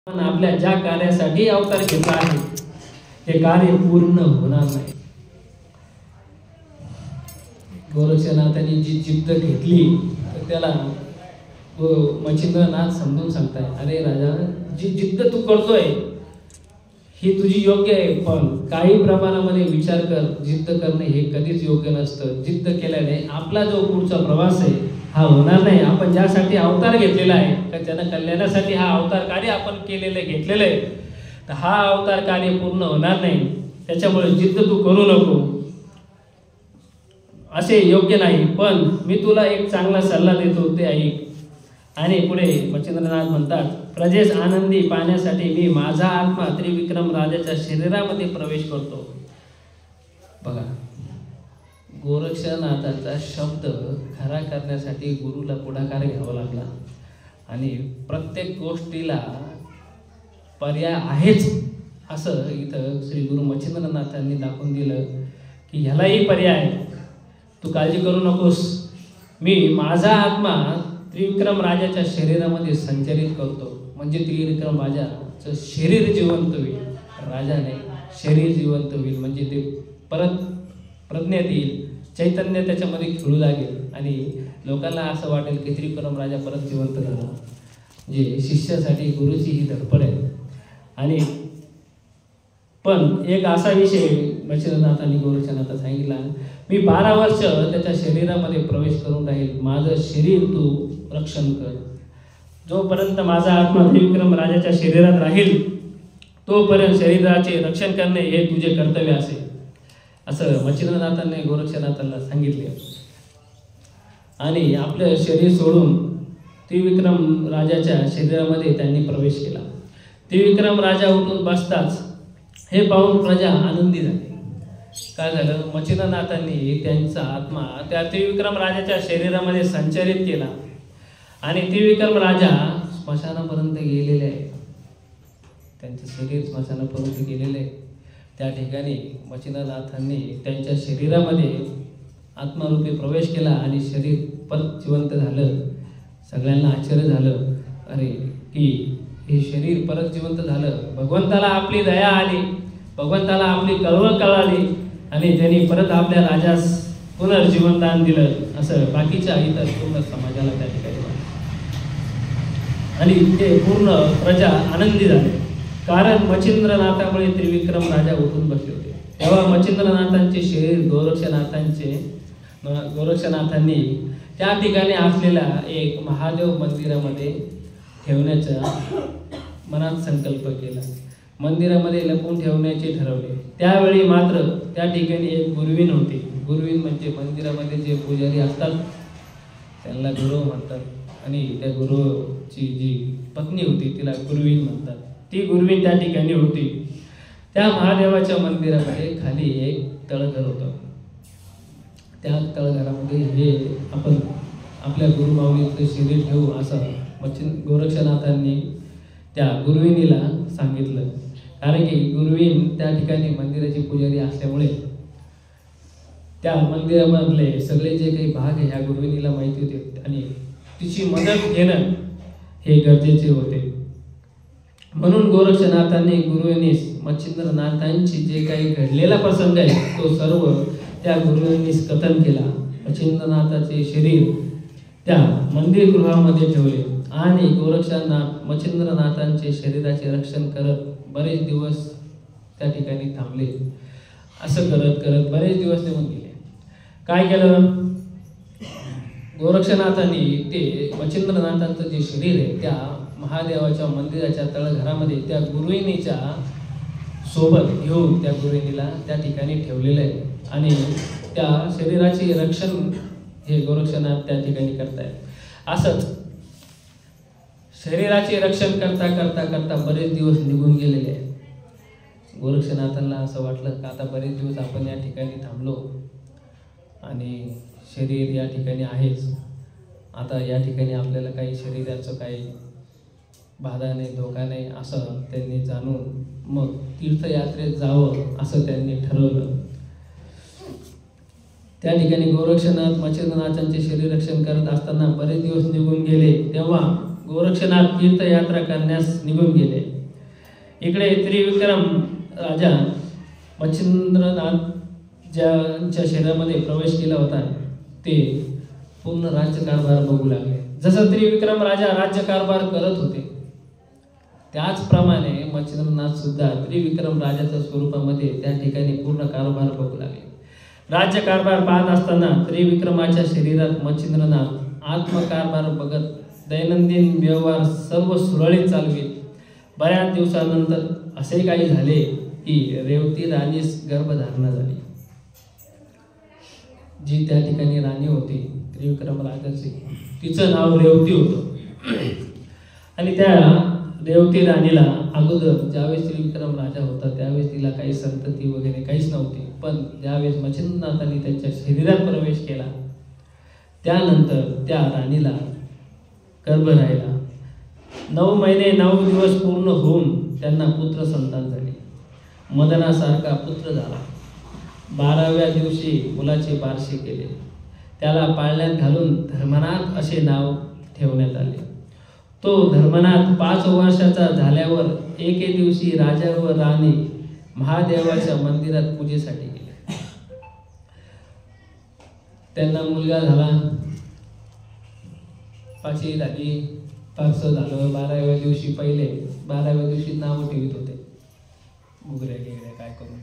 पण आपल्या ज्या कार्यासाठी अवतार घेतला आहे ते कार्य पूर्ण होणार नाही. गोरक्षनाथांनी जी जिद्द घेतली तर त्याला मच्छिंद्रनाथ समजून सांगताय, अरे राजा, जी जिद्द तू करतोय ही तुझी योग्य आहे, पण काही प्रमाणामध्ये विचार कर. जिद्द करणे हे कधीच योग्य नसतं. जिद्द केल्याने आपला जो पुढचा प्रवास आहे हा होणार नाही. आपण ज्यासाठी अवतार घेतलेला आहे का त्यांना कल्याणासाठी हा अवतार कार्य आपण घेतलेलं आहे, तर हा अवतार कार्य पूर्ण होणार नाही. त्याच्यामुळे जिद्द तू करू नको, असे योग्य नाही. पण मी तुला एक चांगला सल्ला देतो, ते ऐक. आणि पुढे मच्छिंद्रनाथ म्हणतात, प्रजेस आनंदी पाहण्यासाठी मी माझा आत्मा त्रिविक्रम राजाच्या शरीरामध्ये प्रवेश करतो. बघा, गोरक्षनाथाचा शब्द खरा करण्यासाठी गुरुला पुढाकार घ्यावा लागला. आणि प्रत्येक गोष्टीला पर्याय आहेच असं इथं श्री गुरु मच्छिंद्रनाथांनी दाखवून दिलं की ह्यालाही पर्याय आहे. तू काळजी करू नकोस, मी माझा आत्मा त्रिविक्रम राजाच्या शरीरामध्ये संचरित करतो. म्हणजे त्रिविक्रम राजाचं शरीर जिवंत होईल, राजा नाही, शरीर जिवंत होईल. म्हणजे ते परत प्रज्ञेत येईल, चैतन्य त्याच्यामध्ये खेळू लागेल आणि लोकांना असं वाटेल की त्रिविक्रम राजा परत जिवंत झाला. जे शिष्यासाठी गुरुची ही धडपड आहे. आणि पण एक असा विषय मच्छिंद्रनाथांनी गोरक्षनाथांना सांगितला, मी 12 वर्ष त्याच्या शरीरामध्ये प्रवेश करून राहील. माझं शरीर तू रक्षण कर. जोपर्यंत माझा आत्मा त्रिविक्रम राजाच्या शरीरात राहील तोपर्यंत शरीराचे रक्षण करणे हे तुझे कर्तव्य असेल, असं मच्छिंद्रनाथांनी गोरक्षनाथांना सांगितले. आणि आपलं शरीर सोडून त्रिविक्रम राजाच्या शरीरामध्ये त्यांनी प्रवेश केला. त्रिविक्रम राजा उठून बसताच हे पाहून प्रजा आनंदी झाली. काय झालं, मच्छिंद्रनाथांनी त्यांचा आत्मा त्या त्रिविक्रम राजाच्या शरीरामध्ये संचरित केला आणि त्रिविक्रम राजा स्मशानापर्यंत गेलेले आहे. त्यांचं शरीर स्मशानापर्यंत गेलेले आहे. त्या ठिकाणी मच्छिंद्रनाथांनी त्यांच्या शरीरामध्ये आत्मारूपी प्रवेश केला आणि शरीर परत जिवंत झालं. सगळ्यांना आश्चर्य झालं, अरे की हे शरीर परत जिवंत झालं. भगवंताला आपली दया आली, भगवंताला आपली कळवळ कळाली आणि त्यांनी परत आपल्या राजास पुनर्जीवनदान दिलं. असं बाकीच्या इतर पूर्ण समाजाला त्या ठिकाणी आणि ते पूर्ण प्रजा आनंदी झाले. कारण मच्छिंद्रनाथामुळे त्रिविक्रम राजा उठून बसले होते. तेव्हा मच्छिंद्रनाथांचे शरीर गोरक्षनाथांनी त्या ठिकाणी असलेल्या एक महादेव मंदिरामध्ये ठेवण्याचा मनात संकल्प केला. मंदिरामध्ये लपवून ठेवण्याचे ठरवले. त्यावेळी मात्र त्या ठिकाणी एक गुरुवीण होती. गुरुवीण म्हणजे मंदिरामध्ये जे पुजारी असतात त्यांना गुरु म्हणतात. आणि त्या गुरुची जी पत्नी होती तिला गुरुवीण म्हणतात. ती गुरुवीण त्या ठिकाणी होती. त्या महादेवाच्या मंदिरामध्ये खाली एक तळघर होतं. त्या तळघरामध्ये हे आपण आपल्या गुरुमाऊलीचं शरीर ठेवू असं गोरक्षनाथांनी त्या गुरुविणीला सांगितलं. कारण की गुरुवीण त्या ठिकाणी मंदिराची पुजारी असल्यामुळे त्या मंदिरामधले सगळे जे काही भाग आहे ह्या गुरुविणीला माहिती होते आणि तिची मदत घेणं हे गरजेचे होते. म्हणून गोरक्षनाथांनी गुरुविणीस मच्छिंद्रनाथांची जे काही घडलेला प्रसंग आहे तो सर्व त्या गुरुविणीस कथन केला. मच्छिंद्रनाथाचे शरीर त्या मंदिर गृहामध्ये ठेवले आणि गोरक्षनाथ मच्छिंद्रनाथांचे शरीराचे रक्षण करत बरेच दिवस त्या ठिकाणी थांबले. असं करत करत बरेच दिवस निघून गेले. काय केलं, गोरक्षनाथांनी ते मच्छिंद्रनाथांचं जे शरीर आहे त्या महादेवाच्या मंदिराच्या तळघरामध्ये त्या गुरुविणीच्या सोबत घेऊन त्या गुरुविणीला त्या ठिकाणी ठेवलेलं आहे. आणि त्या शरीराचे रक्षण हे गोरक्षनाथ त्या ठिकाणी करतायत. असंच शरीराचे रक्षण करता करता करता बरेच दिवस निघून गेलेले आहेत. गोरक्षनाथांना असं वाटलं का आता बरेच दिवस आपण या ठिकाणी थांबलो आणि शरीर या ठिकाणी आहेच, आता या ठिकाणी आपल्याला काही शरीराचं काही बाधा नाही, धोका नाही असं त्यांनी जाणून मग तीर्थयात्रेत जावं असं त्यांनी ठरवलं. त्या ठिकाणी गोरक्षनाथ मच्छिंद्रनाथांचे शरीर रक्षण करत असताना बरेच दिवस निघून गेले. तेव्हा गोरक्षनाथ तीर्थयात्रा करण्यास निघून गेले. इकडे त्रिविक्रम राजा मच्छिंद्रनाथ ज्यांच्या शहरामध्ये प्रवेश केला होता ते पूर्ण राज्यकारभार बघू लागले. जसं त्रिविक्रम राजा राज्यकारभार करत होते त्याचप्रमाणे मच्छिंद्रनाथ सुद्धा त्रिविक्रम राजाच्या स्वरूपामध्ये त्या ठिकाणी पूर्ण कारभार बघू लागले. राज्यकारभार पाहत असताना त्रिविक्रमाच्या शरीरात मच्छिंद्रनाथ आत्मकारभार बघत दैनंदिन व्यवहार सर्व सुरळीत चालवित. बऱ्याच दिवसानंतर असे काही झाले की रेवती राणीस गर्भधारणा झाली. जी त्या ठिकाणी राणी होती त्रिविक्रम राजाची, तिचं नाव रेवती होतं. आणि त्या रेवती राणीला अगोदर ज्यावेळेस त्रिविक्रम राजा होता त्यावेळेस तिला काही संतती वगैरे काहीच नव्हती. पण ज्यावेळेस मच्छिंद्रनाथांनी त्यांच्या शरीरात प्रवेश केला त्यानंतर त्या राणीला गर्भ राहिला. 9 महिने 9 दिवस पूर्ण होऊन त्यांना पुत्र संतान झाले. मदनासारखा पुत्र झाला. 12व्या दिवशी मुलाचे बारसे केले. त्याला पाळण्यात घालून धर्मनाथ असे नाव ठेवण्यात आले. तो धर्मनाथ 5 वर्षाचा झाल्यावर एके दिवशी राजा व राणी महादेवाच्या मंदिरात पूजेसाठी गेले. त्यांना मुलगा झाला. 5वी झाली, 5 झालं. 12व्या दिवशी 12व्या दिवशी नाव ठेवित होते गुगऱ्या गेगऱ्या काय करून.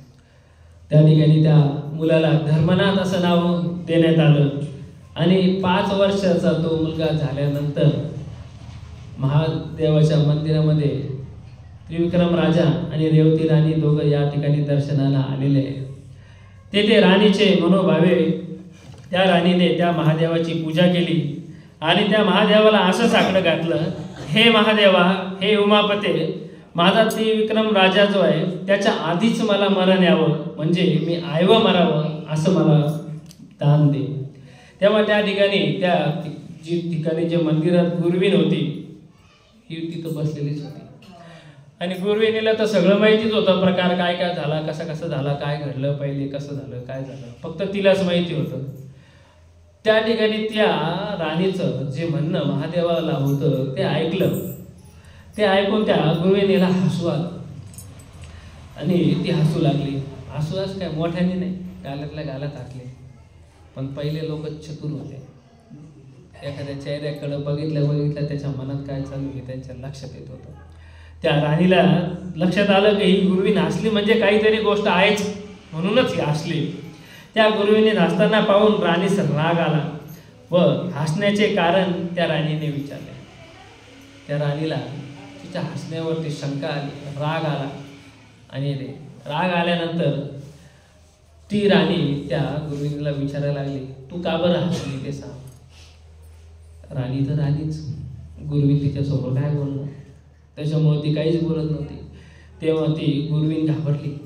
त्या ठिकाणी त्या मुलाला धर्मनाथ असं नाव देण्यात आलं. आणि 5 वर्षाचा तो मुलगा झाल्यानंतर महादेवाच्या मंदिरामध्ये त्रिविक्रम राजा आणि रेवती राणी दोघं या ठिकाणी दर्शनाला आलेले आहे. तेथे राणीचे मनोभावे त्या राणीने त्या महादेवाची पूजा केली आणि त्या महादेवाला असं साकडं घातलं, हे महादेवा, हे उमापते, माझा त्रिविक्रम राजा जो आहे त्याच्या आधीच मला मरण यावं, म्हणजे मी आयवं मरावं असं मला दान दे. तेव्हा त्या ठिकाणी त्या ठिकाणी जे मंदिरात गुरवीण होती ही तिथं बसलेलीच होती. आणि गुरविणीला तर सगळं माहितीच होतं, प्रकार काय काय झाला, कसं झाला, काय घडलं, पहिले कसं झालं, काय झालं, फक्त तिलाच माहिती होतं. त्या ठिकाणी त्या राणीचं जे म्हणणं महादेवाला होतं ते ऐकलं. ते ऐकून त्या गुरविणीला हसू आलं आणि ती हसू लागली. हसूच काय मोठ्याने नाही, गालातल्या गालात हसले. पण पहिले लोक चतुर होते. एखाद्या चेहऱ्याकडे बघितल्या त्याच्या मनात काय चालू आहे त्यांच्या लक्षात येत होतं. त्या राणीला लक्षात आलं की ही गुरवीण हसली म्हणजे काहीतरी गोष्ट आहेच, म्हणूनच ही हसली. त्या गुरवीने हसताना पाहून राणीस राग आला व हसण्याचे कारण त्या राणीने विचारले. त्या राणीला तिच्या हसण्यावरती शंका आली, राग आला. आणि राग आल्यानंतर ती राणी त्या गुरवीणीला विचारायला लागली, तू का बरं हसली ते सांग. राणी तर राणीच, गुरवीण तिच्यासमोर काय बोलणार, त्याच्यामुळे ती काहीच बोलत नव्हती. तेव्हा ती गुरवीण घाबरली.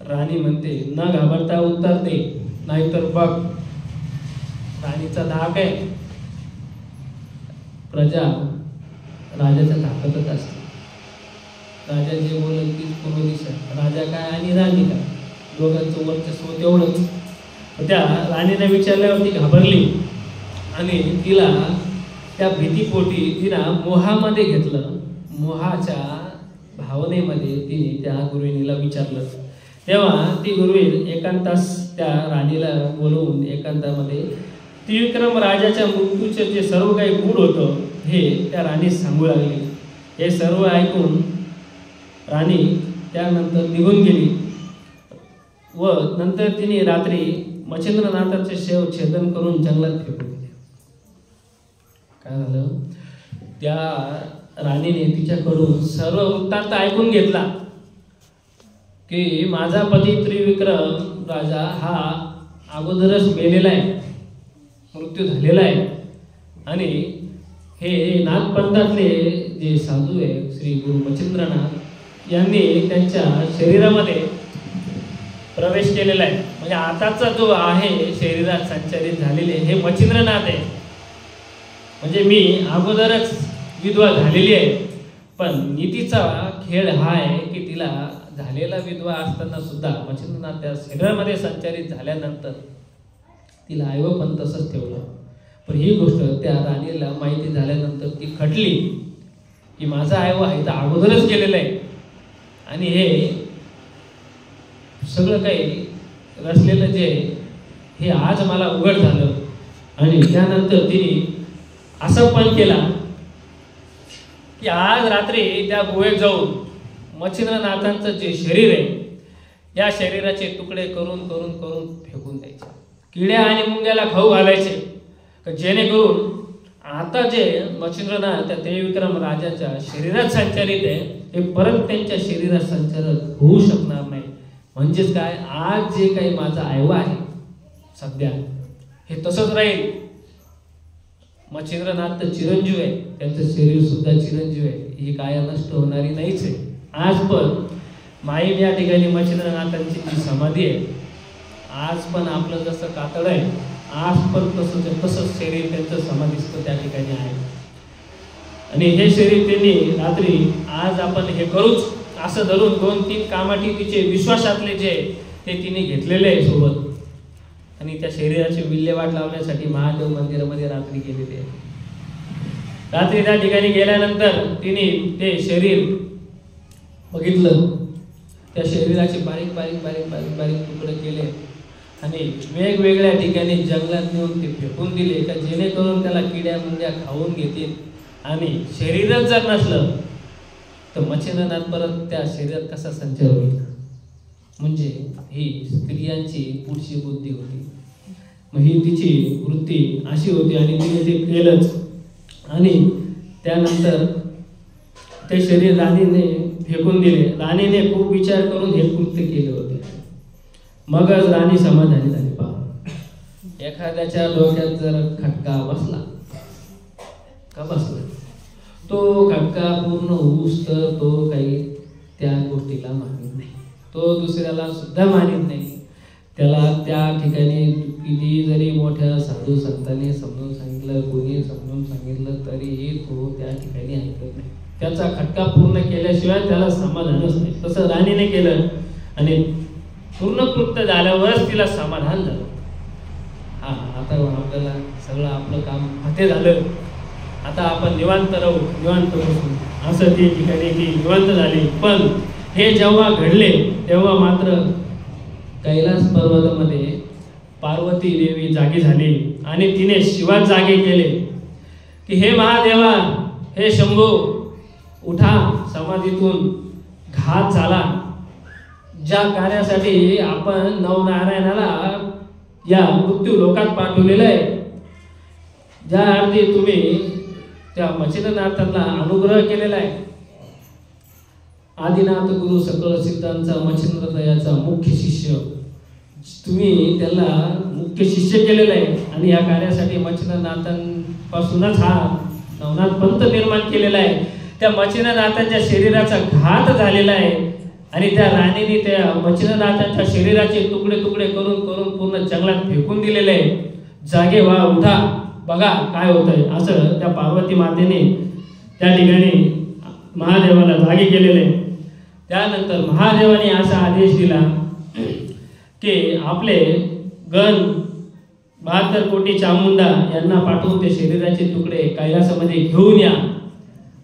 राणी म्हणते, न घाबरता उत्तर दे, नाहीतर बघ. राणीचा धाक आहे. प्रजा राजाच्या धाकातच असते. राजा जे बोलत तीच पूर्व दिशा. राजा काय आणि राणी काय, दोघांचं वर्चस्व तेवढंच. त्या राणीने विचारल्यावर ती घाबरली आणि तिला त्या भीतीपोटी तिला मोहामध्ये घेतलं. मोहाच्या भावनेमध्ये तिने त्या गुरविणीला विचारलं. तेव्हा ती गुरवीण एकांतास त्या राणीला बोलवून एकांतामध्ये त्रिविक्रम राजाच्या मृत्यूचे जे सर्व काही गूढ होतं हे त्या राणीस सांगू लागली. हे सर्व ऐकून राणी त्यानंतर निघून गेली व नंतर तिने रात्री मच्छिंद्रनाथाचे शेव छेदन करून जंगलात फेकून दिले. काय झालं, त्या राणीने तिच्याकडून सर्व वृत्तांत ऐकून घेतला की माझा पती त्रिविक्रम राजा हा अगोदरच मेलेला आहे, मृत्यू झालेला आहे. आणि हे नागपंथातले जे साधू आहे श्री गुरु मच्छिंद्रनाथ यांनी त्यांच्या शरीरामध्ये प्रवेश केलेला आहे. म्हणजे आताचा जो आहे शरीरात संचारित झालेले हे मच्छिंद्रनाथ आहे. म्हणजे मी अगोदरच विधवा झालेली आहे. पण नीतीचा खेळ हा आहे की तिला झालेला विधवा असताना सुद्धा मच्छिंद्रनाथ त्या शरीरामध्ये संचारित झाल्यानंतर तिला आयवं पण तसंच ठेवलं. पण ही गोष्ट त्या राणीला माहिती झाल्यानंतर ती खटली की माझा आयवं आहे तर अगोदरच गेलेलं आहे, आणि हे सगळं काही रचलेलं जे हे आज मला उघड झालं. आणि त्यानंतर तिने असं पण केला की आज रात्री त्या गुहेत जाऊन मच्छिंद्रनाथांचं जे शरीर आहे या शरीराचे तुकडे करून करून करून फेकून द्यायचे, किड्या आणि मुंग्याला खाऊ घालायचे, जेणेकरून आता जे मच्छिंद्रनाथ त्या त्रिविक्रम राजाच्या शरीरात संचारित आहे ते परत त्यांच्या शरीरात संचारित होऊ शकणार नाही. म्हणजेच काय, आज जे काही माझा ऐवा आहे सध्या हे तसंच राहील. मच्छिंद्रनाथ तर चिरंजीव आहे, त्यांचं शरीर सुद्धा चिरंजीव आहे, ही काय नष्ट होणारी नाहीच आहे. आज पण माईम या ठिकाणी मच्छिंद्रनाथांची जी समाधी आहे, आज पण आपलं जसं कातड आहे आज पण तसंच शरीर त्यांचं समाधीस्थ त्या ठिकाणी आहे. आणि हे शरीर त्यांनी रात्री आज आपण हे करूच असं धरून 2-3 कामाठी तिचे विश्वासातले जे ते तिने घेतलेले आहे सोबत. आणि त्या शरीराची विल्हेवाट लावण्यासाठी महादेव मंदिरामध्ये रात्री गेलेले आहे. रात्री त्या ठिकाणी गेल्यानंतर तिने ते शरीर बघितलं, त्या शरीराचे बारीक बारीक बारीक बारीक बारीक तुकडे केले आणि वेगवेगळ्या ठिकाणी जंगलात नेऊन ते फेकून दिले का जेणेकरून त्याला किड्या मुंग्या खाऊन घेतील. आणि शरीरच जर नसलं तर मच्छिंद्रनाथ परत त्या शरीरात कसा संचार होईल. म्हणजे ही स्त्रियांची पुढची बुद्धी होती, मग ही तिची वृत्ती अशी होती आणि तिने ते केलंच. आणि त्यानंतर ते शरीर राणीने फेकून दिले. राणीने खूप विचार करून हे कृत्य केले होते. मगच राणी समाधानी झाली. पहा, एखाद्याच्या डोक्यात जर खटका बसला का बसला, तो खटका पूर्ण होऊस तर तो काही त्या गोष्टीला मानित नाही, तो दुसऱ्याला सुद्धा मानित नाही. त्याला त्या ठिकाणी किती जरी मोठ्या साधू संतांनी समजून सांगितलं, कोणी समजून सांगितलं तरीही तो त्या ठिकाणी ऐकत नाही. त्याचा खटका पूर्ण केल्याशिवाय त्याला समाधानच नाही. तसं राणीने केलं आणि पूर्ण कृत्य झाल्यावरच तिला समाधान झालं. हा, आता आपल्याला सगळं आपलं काम हाती झालं, आता आपण निवांत राहू, निवांत बसू, असं ती ठिकाणी ती निवांत झाली. पण हे जेव्हा घडले तेव्हा मात्र कैलास पर्वतामध्ये पार्वती देवी जागी झाली आणि तिने शिवात जागे केले की हे महादेवा, हे शंभू, उठा, समाधीतून घात झाला. ज्या कार्यासाठी आपण नवनारायणाला या मृत्यू लोकात पाठवलेलं आहे, ज्या अर्थी तुम्ही त्या मच्छिंद्रनाथांना अनुग्रह केलेला आहे, आदिनाथ गुरु सकळ सिद्धांचा मच्छिंद्रदयाचा मुख्य शिष्य तुम्ही त्याला मुख्य शिष्य केलेलं आहे. आणि या कार्यासाठी मच्छिंद्रनाथांपासूनच हा नवनाथ पंथ निर्माण केलेला आहे. त्या मच्छिंद्रनाथांच्या शरीराचा घात झालेला आहे आणि त्या राणीने त्या मच्छिंद्रनाथांच्या शरीराचे तुकडे तुकडे करून करून पूर्ण जंगलात फेकून दिलेले आहे. जागे व्हा, उठा, बघा काय होतंय, असं त्या पार्वती मातेने त्या ठिकाणी महादेवाला जागे केलेले. त्यानंतर महादेवाने असा आदेश दिला की आपले गण 72 कोटी चामुंडा यांना पाठवून ते शरीराचे तुकडे कैलासामध्ये घेऊन या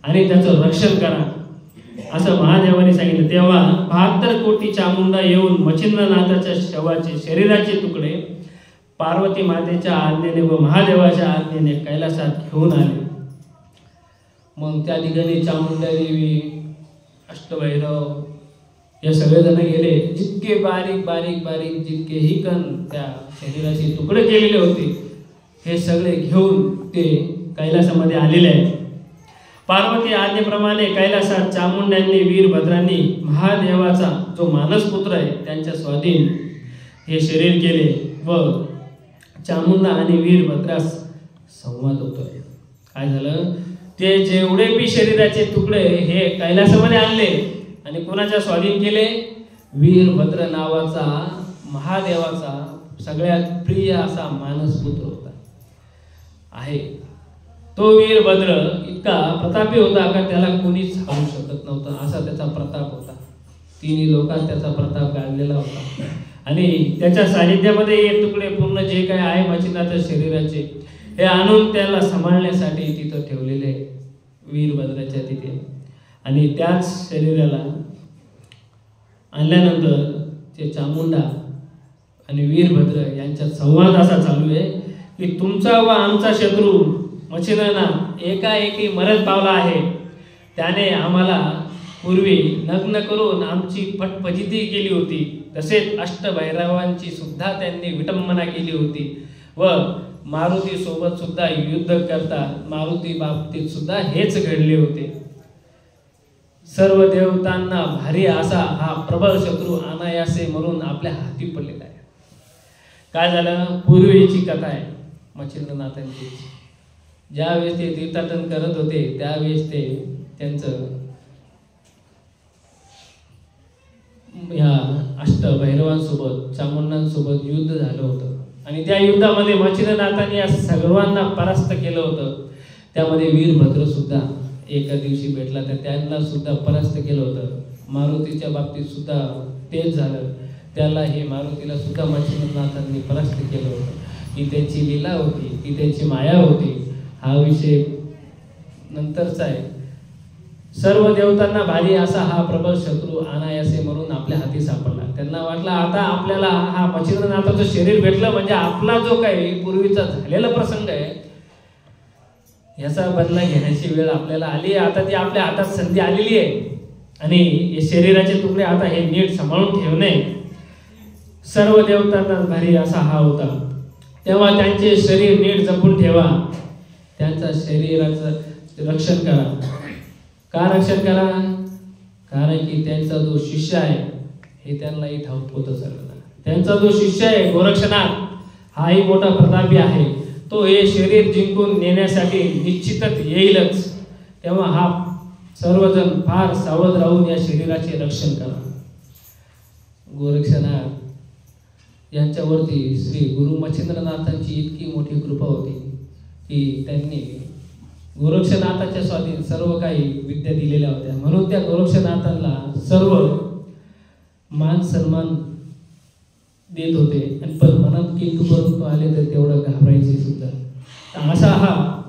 आणि त्याचं रक्षण करा, असं महादेवाने सांगितलं. तेव्हा 72 कोटी चामुंडा येऊन मच्छिंद्रनाथाच्या शवाचे शरीराचे तुकडे पार्वती मातेच्या आज्ञेने व महादेवाच्या आज्ञेने कैलासात घेऊन आले. मग त्या ठिकाणी चामुंडा देवी, अष्टभैरव या सगळेजण गेले. जितके बारीक बारीक बारीक जितकेही कण त्या शरीराचे तुकडे केलेले होते हे सगळे घेऊन ते कैलासामध्ये आलेले आहेत. पार्वती आज्ञेप्रमाणे कैलासात चामुंड्यांनी, वीरभद्रांनी महादेवाचा जो मानसपुत्र आहे त्यांच्या स्वाधीन हे शरीर केले व चामुंडा आणि वीरभद्रास संवाद होतोय. काय झालं, ते जेवढे बी शरीराचे तुकडे हे कैलासामध्ये आणले आणि कोणाच्या स्वाधीन केले, वीरभद्र नावाचा महादेवाचा सगळ्यात प्रिय असा मानसपुत्र होता आहे. तो वीरभद्र इतका प्रतापी होता का त्याला कोणीच हारू शकत नव्हतं, असा त्याचा प्रताप होता. तिन्ही लोकांत त्याचा प्रताप गाजलेला होता. आणि त्याच्या सानिध्यामध्ये हे तुकडे पूर्ण जे काय आहे मच्छिंद्रनाथ शरीराचे हे आणून त्याला सांभाळण्यासाठी तिथं ठेवलेले वीरभद्राच्या तिथे. आणि त्याच शरीराला आणल्यानंतर ते चामुंडा आणि वीरभद्र यांच्यात संवाद असा चालू आहे की तुमचा व आमचा शत्रू मच्छिंद्रनाथ एकाएकी मरत पावला आहे. त्याने आम्हाला पूर्वी नग्न करून आमची फटफजिती केली होती. तसेच अष्टभैरवांची सुद्धा त्यांनी विटंबना केली होती व मारुती सोबत सुद्धा युद्ध करता मारुती बाबतीत सुद्धा हेच घडले होते. सर्व देवतांना भारी असा हा प्रबळ शत्रू अनायासे मरून आपल्या हाती पडलेला आहे. काय झालं? पूर्वीची कथा आहे मच्छिंद्रनाथांची. ज्यावेळेस ते तीर्थाटन करत होते त्यावेळेस ते त्यांचं ह्या अष्टभैरवांसोबत चामुंडांसोबत युद्ध झालं होतं आणि त्या युद्धामध्ये मच्छिंद्रनाथांनी या सर्वांना परास्त केलं होतं. त्यामध्ये वीरभद्र सुद्धा एका दिवशी भेटला तर त्यांना सुद्धा परास्त केलं होतं. मारुतीच्या बाबतीत सुद्धा तेच झालं. त्याला हे मारुतीला सुद्धा मच्छिंद्रनाथांनी परास्त केलं होतं. ही त्यांची लीला होती, ती त्यांची माया होती. हा विषय नंतरचा आहे. सर्व देवतांना भारी असा हा प्रबळ शत्रू अनायासे म्हणून आपल्या हाती सापडला. त्यांना वाटलं आता आपल्याला हा मच्छिंद्रनाथाचं शरीर भेटलं म्हणजे आपला जो काही पूर्वीचा झालेला प्रसंग आहे याचा बदला घेण्याची वेळ आपल्याला आली आहे. आता ती आपल्या हातात संधी आलेली आहे आणि हे शरीराचे तुकडे आता हे नीट सांभाळून ठेवणे सर्व देवतांना भारी असा हा होता. तेव्हा त्यांचे शरीर नीट जपून ठेवा. त्यांच्या शरीराचं रक्षण करा. का रक्षण करा? कारण की त्यांचा जो शिष्य आहे हे त्यांनाही ठाऊक होतं सर्वांना. त्यांचा जो शिष्य आहे गोरक्षनाथ हाही मोठा प्रतापी आहे. तो हे शरीर जिंकून नेण्यासाठी निश्चितच येईलच. तेव्हा हा सर्वजण फार सावध राहून या शरीराचे रक्षण करा. गोरक्षनाथ यांच्यावरती श्री गुरु मच्छिंद्रनाथांची इतकी मोठी कृपा होती की त्यांनी गोरक्षनाथाच्या स्वाधीन सर्व काही विद्या दिलेल्या होत्या. म्हणून त्या गोरक्षनाथांना सर्व मान सन्मान देत होते आणि पण मनात किंतु परंतु आले तर तेवढं घाबरायचे सुद्धा. असा हा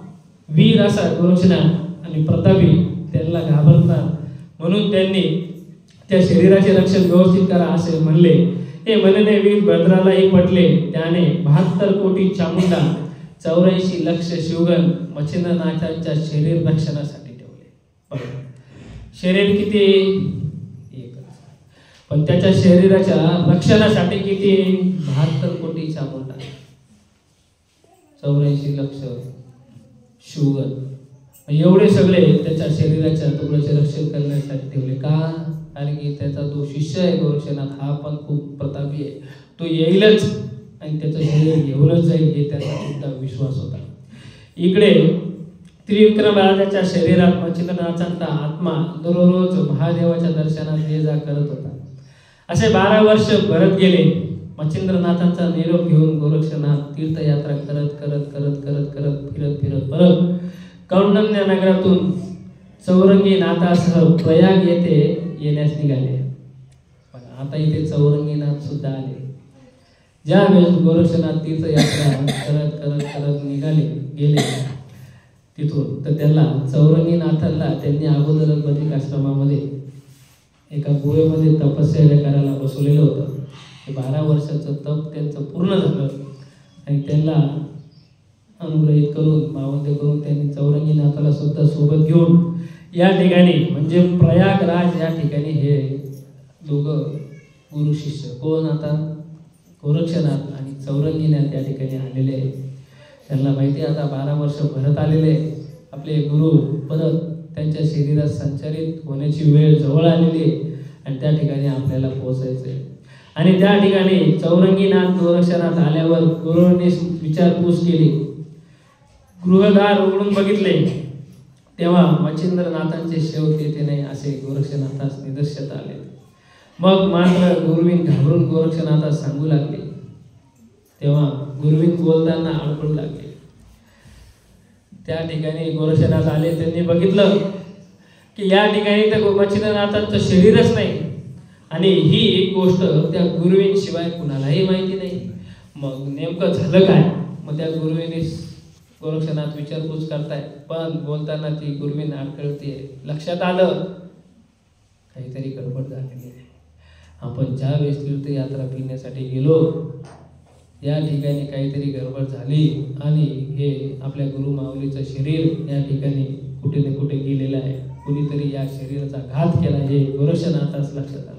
वीर असा गोरक्षनाथ आणि प्रतापी त्यांना घाबरतात म्हणून त्यांनी त्या शरीराचे रक्षण व्यवस्थित करा असे म्हणले. हे म्हणणे वीरभद्रालाही पटले. त्याने 72 कोटी चामुंडा 84 लक्ष शिवगण मच्छिंद्रनाथांच्या शरीर रक्षणासाठी ठेवले. शरीर किती? एकच. पण त्याच्या शरीराच्या रक्षणासाठी किती? 72 कोटी चामुंडा 84 लक्ष शिवगण एवढे सगळे त्याच्या शरीराच्या तुकड्याचे रक्षण करण्यासाठी ठेवले. का? कारण की त्याचा जो शिष्य आहे गोरक्षनाथ हा पण खूप प्रतापी आहे. तो येईलच आणि त्याचं शरीर घेऊनच जाईल हे त्याचा सुद्धा विश्वास होता. इकडे त्रिविक्रम राजाच्या शरीरात मच्छिंद्रनाथांचा आत्मा दररोज महादेवाच्या दर्शनात ये जा करत होता. असे 12 वर्ष भरत गेले. मच्छिंद्रनाथांचा निरोप घेऊन गोरक्षनाथ तीर्थयात्रा करत करत करत करत करत फिरत फिरत परत कौंडण्य नगरातून चौरंगी नाथासह प्रयाग येथे येण्यास निघाले. आता इथे चौरंगी नाथ सुद्धा आले. ज्या वेळेस गोरक्षनाथ तीर्थयात्रा करत करत करत निघाले गेले तिथून तर त्याला चौरंगी नाथांना त्यांनी अगोदरच बद्रिक आश्रमामध्ये एका गुहेमध्ये तपस्या करायला बसवलेलं होतं. 12 वर्षाचं तप त्यांचं पूर्ण झालं आणि त्यांना अनुग्रहित करून मावंदे करून त्यांनी चौरंगी नाथाला सुद्धा सोबत घेऊन या ठिकाणी म्हणजे प्रयागराज या ठिकाणी हे दोघं गुरु शिष्य कोण आता गोरक्षनाथ आणि चौरंगीनाथ या ठिकाणी आलेले आहेत. त्यांना माहिती आता 12 वर्ष भरत आलेले आपले गुरु परत त्यांच्या शरीरात संचारित होण्याची वेळ जवळ आलेली आहे आणि त्या ठिकाणी आपल्याला पोहोचायचं आहे. आणि त्या ठिकाणी चौरंगीनाथ गोरक्षनाथ आल्यावर गुरुंनी विचारपूस केली. गृहदार उघडून बघितले तेव्हा मच्छिंद्रनाथांचे शेवट येते नाही असे गोरक्षनाथास निदर्शनास आले. मग मात्र गुरुविन घाबरून गोरक्षनाथास सांगू लागले. तेव्हा गुरुविन बोलताना अडकू लागले. त्या ठिकाणी गोरक्षनाथ आले. त्यांनी बघितलं की या ठिकाणी तर मच्छिंद्रनाथांचं शरीरच नाही आणि ही एक गोष्ट त्या गुरुविन शिवाय कुणालाही माहिती नाही. मग नेमकं झालं काय? मग त्या गुरुविने गोरक्षनाथ विचारपूस करताय पण बोलताना ती गुरुविन अडकळते. लक्षात आलं काहीतरी गडबड झालेली आहे. आपण ज्या वेळेस तीर्थयात्रा फिरण्यासाठी गेलो, या ठिकाणी काहीतरी गडबड झाली आणि हे आपल्या गुरु माऊलीचं शरीर या ठिकाणी कुठे ना कुठे गेलेलं आहे. कुणीतरी या शरीराचा घात केला हे गोरक्षनाथास लक्षात आलं.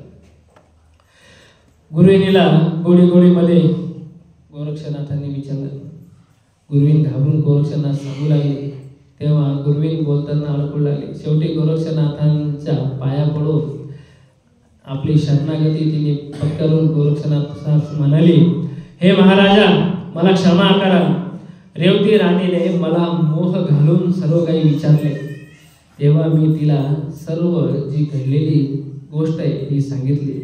गुरुविनीला गोडीमध्ये गोरक्षनाथांनी विचारलं. गुरुविन घाबरून गोरक्षनाथ सांगू लागले. तेव्हा गुरुविन बोलताना अडकू लागले. शेवटी गोरक्षनाथांच्या पाया पडून आपली शरणागती तिने पत्करून गोरक्षनाथ म्हणाली, हे महाराजा, मला क्षमा करा. रेवती राणीने मला मोह घालून सर्व काही विचारले, तेव्हा मी तिला सर्व जी घडलेली गोष्ट आहे ती सांगितली.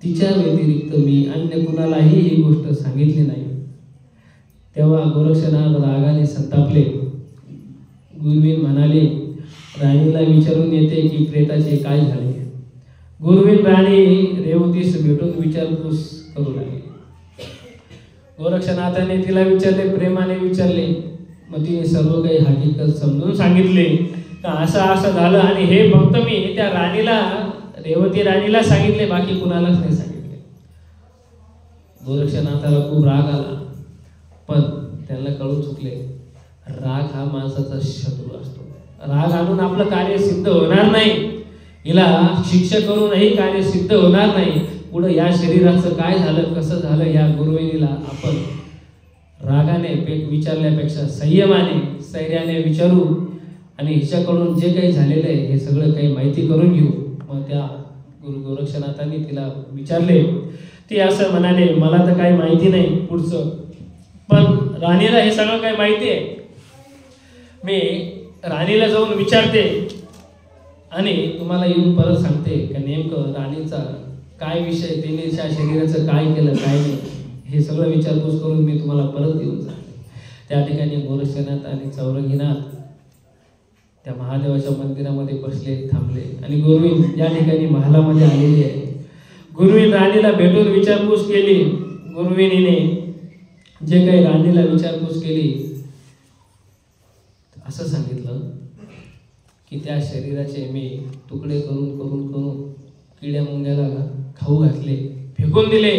तिच्या व्यतिरिक्त मी अन्य कुणालाही ही गोष्ट सांगितली नाही. तेव्हा गोरक्षनाथ रागाने संतापले. गुरुविन म्हणाले, राणीला विचारून येते की प्रेताचे काय झाले. गुरुविन राणी रेवतीस भेटून विचारपूस करू लागली. गोरक्षनाथाने तिला विचारले, प्रेमाने विचारले. मग तिने सर्व काही हकीकत समजून सांगितले का असं असं झालं आणि हे फक्त मी त्या राणीला, रेवती राणीला सांगितले, बाकी कुणालाच नाही सांगितले. गोरक्षनाथाला खूप राग आला, पण त्यांना कळून चुकले. राग हा माणसाचा शत्रू असतो. राग आणून आपलं कार्य सिद्ध होणार नाही. हिला शिक्षा करूनही कार्य सिद्ध होणार नाही. पुढे या शरीराचं काय झालं, कसं झालं, या गुरुविनीला आपण रागाने विचारल्यापेक्षा संयमाने, स्थैर्याने विचारू आणि हिच्याकडून जे काही झालेलं आहे हे सगळं काही माहिती करून घेऊ. मग त्या गुरु गोरक्षनाथांनी तिला विचारले. ती असं म्हणाले, मला तर काही माहिती नाही पुढचं, पण राणीला हे सगळं काही माहिती आहे. मी राणीला जाऊन विचारते आणि तुम्हाला येऊन परत सांगते का नेमकं राणीचा काय विषय, तिने त्या शरीराचं काय केलं काय नाही, हे सगळं विचारपूस करून मी तुम्हाला परत येऊन सांगते. त्या ठिकाणी गोरक्षनाथ आणि चौरंगीनाथ त्या महादेवाच्या मंदिरामध्ये बसले, थांबले आणि गुरुविन या ठिकाणी महालामध्ये आलेली आहे. गुरुविन राणीला भेटून विचारपूस केली. गुरुविनीने जे काही राणीला विचारपूस केली असं सांगितलं की त्या शरीराचे मी तुकडे करून करून करून किड्या मुंग्याला खाऊ घातले, फेकून दिले.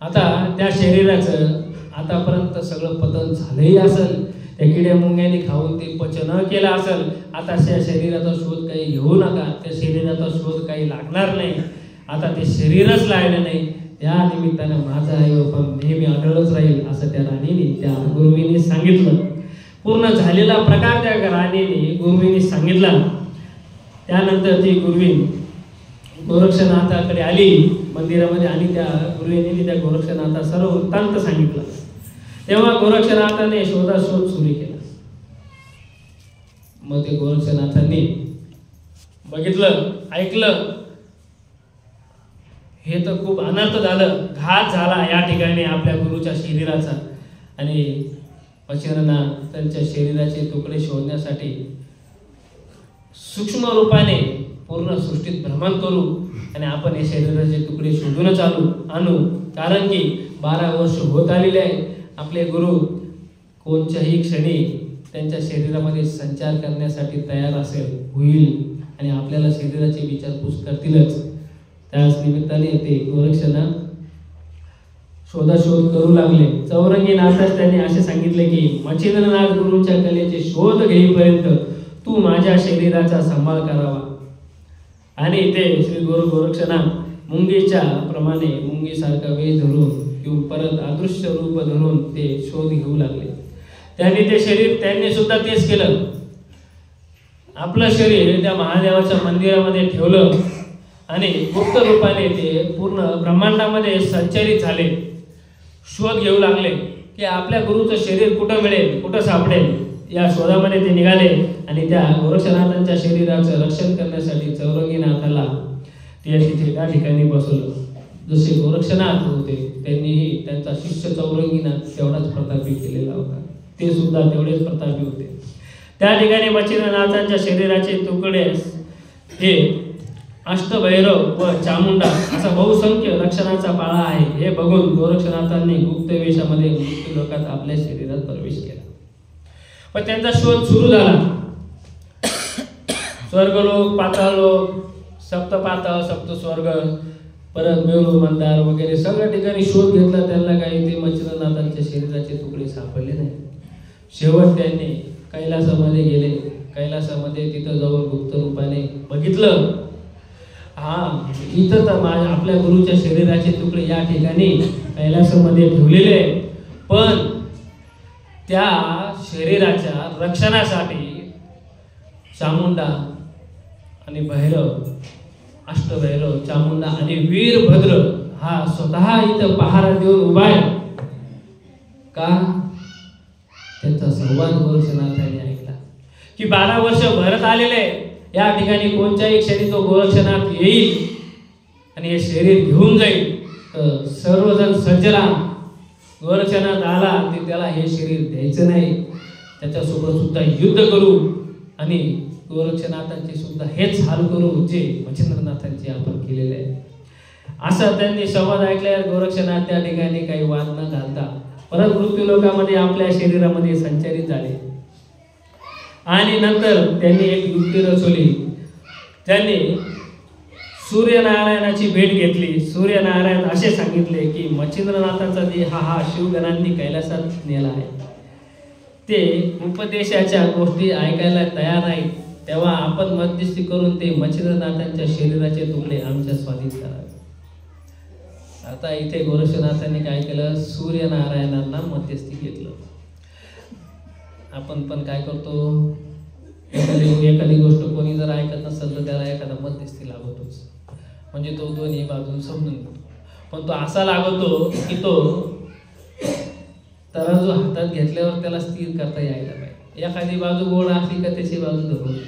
आता त्या शरीराचं आतापर्यंत सगळं पतन झालंही असेल, त्या किड्या मुंग्याने खाऊन ते पचन केलं असेल. आता त्या शरीराचा शोध काही घेऊ नका, त्या शरीराचा शोध काही लागणार नाही. आता ते शरीरच लागलं नाही, त्या निमित्तानं माझा आईबाप नेहमी आढळच राहील असं त्या राणीने, त्या गुरुविनी सांगितलं. पूर्ण झालेला प्रकार त्या राणीने गुरुविनी सांगितला. त्यानंतर ती गुरुविन गोरक्षनाथाकडे आली मंदिरामध्ये आणि त्या गुरुविनीने त्या गोरक्षनाथा सर्व वृत्तांत सांगितलं. तेव्हा गोरक्षनाथाने शोधाशोध सुरू केला. मग ते गोरक्षनाथांनी बघितलं, ऐकलं, हे तर खूप अनर्थ झालं, घात झाला या ठिकाणी आपल्या गुरुच्या शरीराचा. आणि पचरना त्यांच्या शरीराचे तुकडे शोधण्यासाठी सूक्ष्म रूपाने पूर्ण सृष्टीत भ्रमण करू आणि आपण हे शरीराचे तुकडे शोधूनच आणू. कारण की 12 वर्ष होत आलेले आहे. आपले गुरु कोणत्याही क्षणी त्यांच्या शरीरामध्ये संचार करण्यासाठी तयार होईल आणि आपल्याला शरीराची विचारपूस करतीलच. त्याच निमित्ताने ते गोरक्षनाथ शोधाशोध करू लागले. चौरंगीनाथास त्यांनी असे सांगितले की मच्छिंद्रनाथ गुरूंच्या कलेचे शोध घेईपर्यंत तू माझ्या शरीराचा सांभाळ करावा. आणि ते श्री गुरु गोरक्षनाथ मुंगीच्या प्रमाणे मुंगीसारखा वेळ धरून किंवा परत अदृश्य रूप धरून ते शोध घेऊ लागले. त्यांनी सुद्धा तेच केलं. आपलं शरीर त्या महादेवाच्या मंदिरामध्ये ठेवलं आणि गुप्त रूपाने ते पूर्ण ब्रह्मांडामध्ये संचरित झाले. शोध घेऊ लागले की आपल्या गुरुचं शरीर कुठं मिळेल, कुठं सापडेल. या शोधामध्ये ते निघाले आणि त्या गोरक्षनाथांच्या शरीराचं रक्षण करण्यासाठी चौरंगीनाथाला ते तिथे त्या ठिकाणी बसवलं. जसे गोरक्षनाथ होते त्यांनीही त्यांचा शिष्य चौरंगीनाथ तेवढाच प्रतापी केलेला होता. ते सुद्धा तेवढेच प्रतापी होते. त्या ठिकाणी मच्छिंद्रनाथांच्या शरीराचे तुकडे हे अष्टभैरव व चामुंडा असा बहुसंख्य लक्षणाचा पाळा आहे. हे बघून गोरक्षनाथांनी गुप्त वेशामध्ये मृत्यू लोकात आपल्या शरीरात प्रवेश केला. पण त्यांचा शोध सुरू झाला. स्वर्गलोक, पाताळलोक, सप्तपाताळ, सप्तस्वर्ग, परत मेरू, मंदार वगैरे सगळ्या ठिकाणी शोध घेतला, त्यांना काही ते मच्छिंद्रनाथांच्या शरीराचे तुकडे सापडले नाही. शेवट त्यांनी कैलासामध्ये गेले. कैलासामध्ये तिथं जाऊन गुप्त रूपाने बघितलं, इथं तर आपल्या गुरुच्या शरीराचे तुकडे या ठिकाणी कैलासामध्ये ठेवलेले आहे, पण त्या शरीराच्या रक्षणासाठी चामुंडा आणि भैरव, अष्टभैरव, चामुंडा आणि वीरभद्र हा स्वतः इथं पहारा देऊन उभा आहे. का? त्यांचा संवाद गोरक्षनाथाने ऐकला की 12 वर्ष भरत आलेले या ठिकाणी कोणत्याही क्षणी तो गोरक्षनाथ येईल आणि हे शरीर घेऊन जाईल. तर सर्वजण सज्जरा, गोरक्षनाथ आला की त्याला हे शरीर द्यायचं नाही, त्याच्यासोबत सुद्धा युद्ध करू आणि गोरक्षनाथांचे सुद्धा हेच हाल करू जे मच्छिंद्रनाथांचे आपण केलेले आहे. असं त्यांनी संवाद ऐकल्यावर गोरक्षनाथ त्या ठिकाणी काही वाद न घालता परत मृत्यू लोकामध्ये आपल्या शरीरामध्ये संचारित झाले. आणि नंतर त्यांनी एक युक्ती रचवली. त्यांनी सूर्यनारायणाची भेट घेतली. सूर्यनारायण असे सांगितले की मच्छिंद्रनाथांचा देह हा शिवगणांनी कैलासात नेला आहे. ते उपदेशाच्या गोष्टी ऐकायला तयार नाहीत, तेव्हा आपण मध्यस्थी करून ते मच्छिंद्रनाथांच्या शरीराचे तुकडे आमच्या स्वाधीन करावे. आता इथे गोरक्षनाथांनी काय केलं? सूर्यनारायणांना मध्यस्थी घेतलं. आपण पण काय करतो, एखादी गोष्ट कोणी जर ऐकत नसेल तर त्याला एखादा मध्यस्थी लागतोच, म्हणजे तो दोन्ही बाजून समजून घेतो. पण तो असा लागतो की तो तराजू हातात घेतल्यावर त्याला स्थिर करता यायला पाहिजे. एखादी बाजू गोड असली का त्याची बाजू धरून